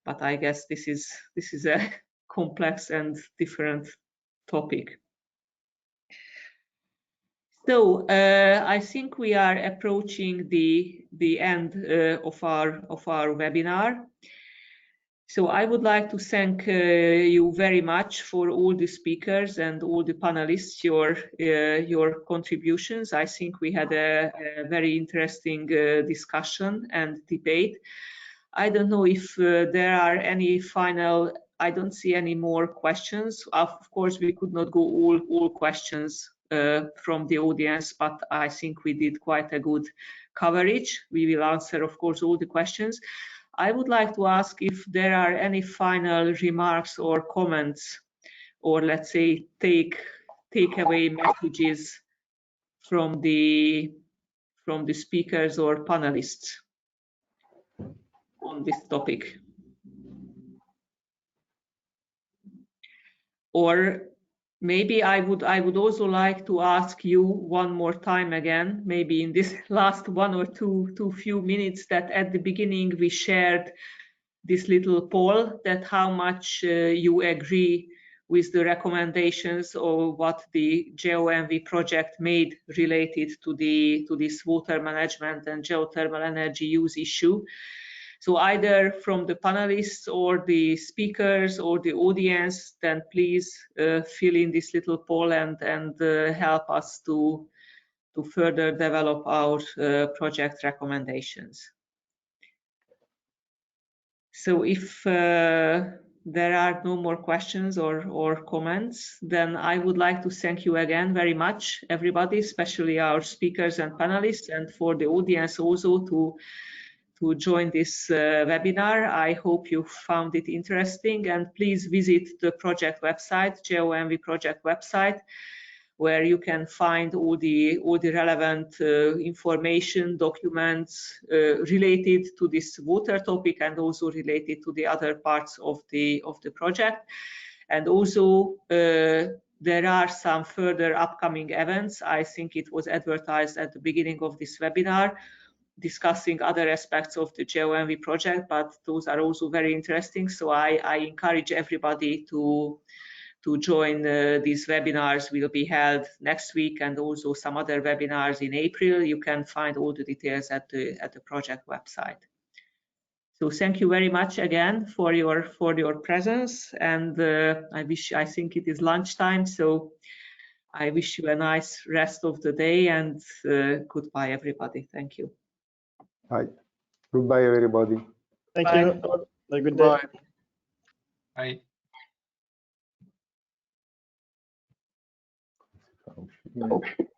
But I guess this is a complex and different topic. So I think we are approaching the end of our webinar. So I would like to thank you very much for all the speakers and all the panelists, your contributions. I think we had a very interesting discussion and debate. I don't know if there are any final. I don't see any more questions. Of course, we could not go all questions from the audience, but I think we did quite a good coverage. We will answer, of course, all the questions. I would like to ask if there are any final remarks or comments, or let's say takeaway messages from the speakers or panelists on this topic. Or maybe I would also like to ask you one more time again, maybe in this last one or two few minutes, that at the beginning we shared this little poll, that how much you agree with the recommendations or what the GeoEnvy project made related to this water management and geothermal energy use issue. So either from the panelists or the speakers or the audience, then please fill in this little poll and help us to further develop our project recommendations. So if there are no more questions or comments, then I would like to thank you again very much, everybody, especially our speakers and panelists, and for the audience also to join this webinar. I hope you found it interesting, and please visit the project website, GeoEnvy project website, where you can find all the relevant information, documents related to this water topic, and also related to the other parts of the project. And also there are some further upcoming events. I think it was advertised at the beginning of this webinar, discussing other aspects of the GeoEnvy project, but those are also very interesting. So I encourage everybody to join these webinars. Will be held next week, and also some other webinars in April. You can find all the details at the project website. So thank you very much again for your presence, and I think it is lunchtime, so I wish you a nice rest of the day, and goodbye everybody. Thank you. Bye. Goodbye everybody. Thank Bye. you. Have a good day. Bye. Bye.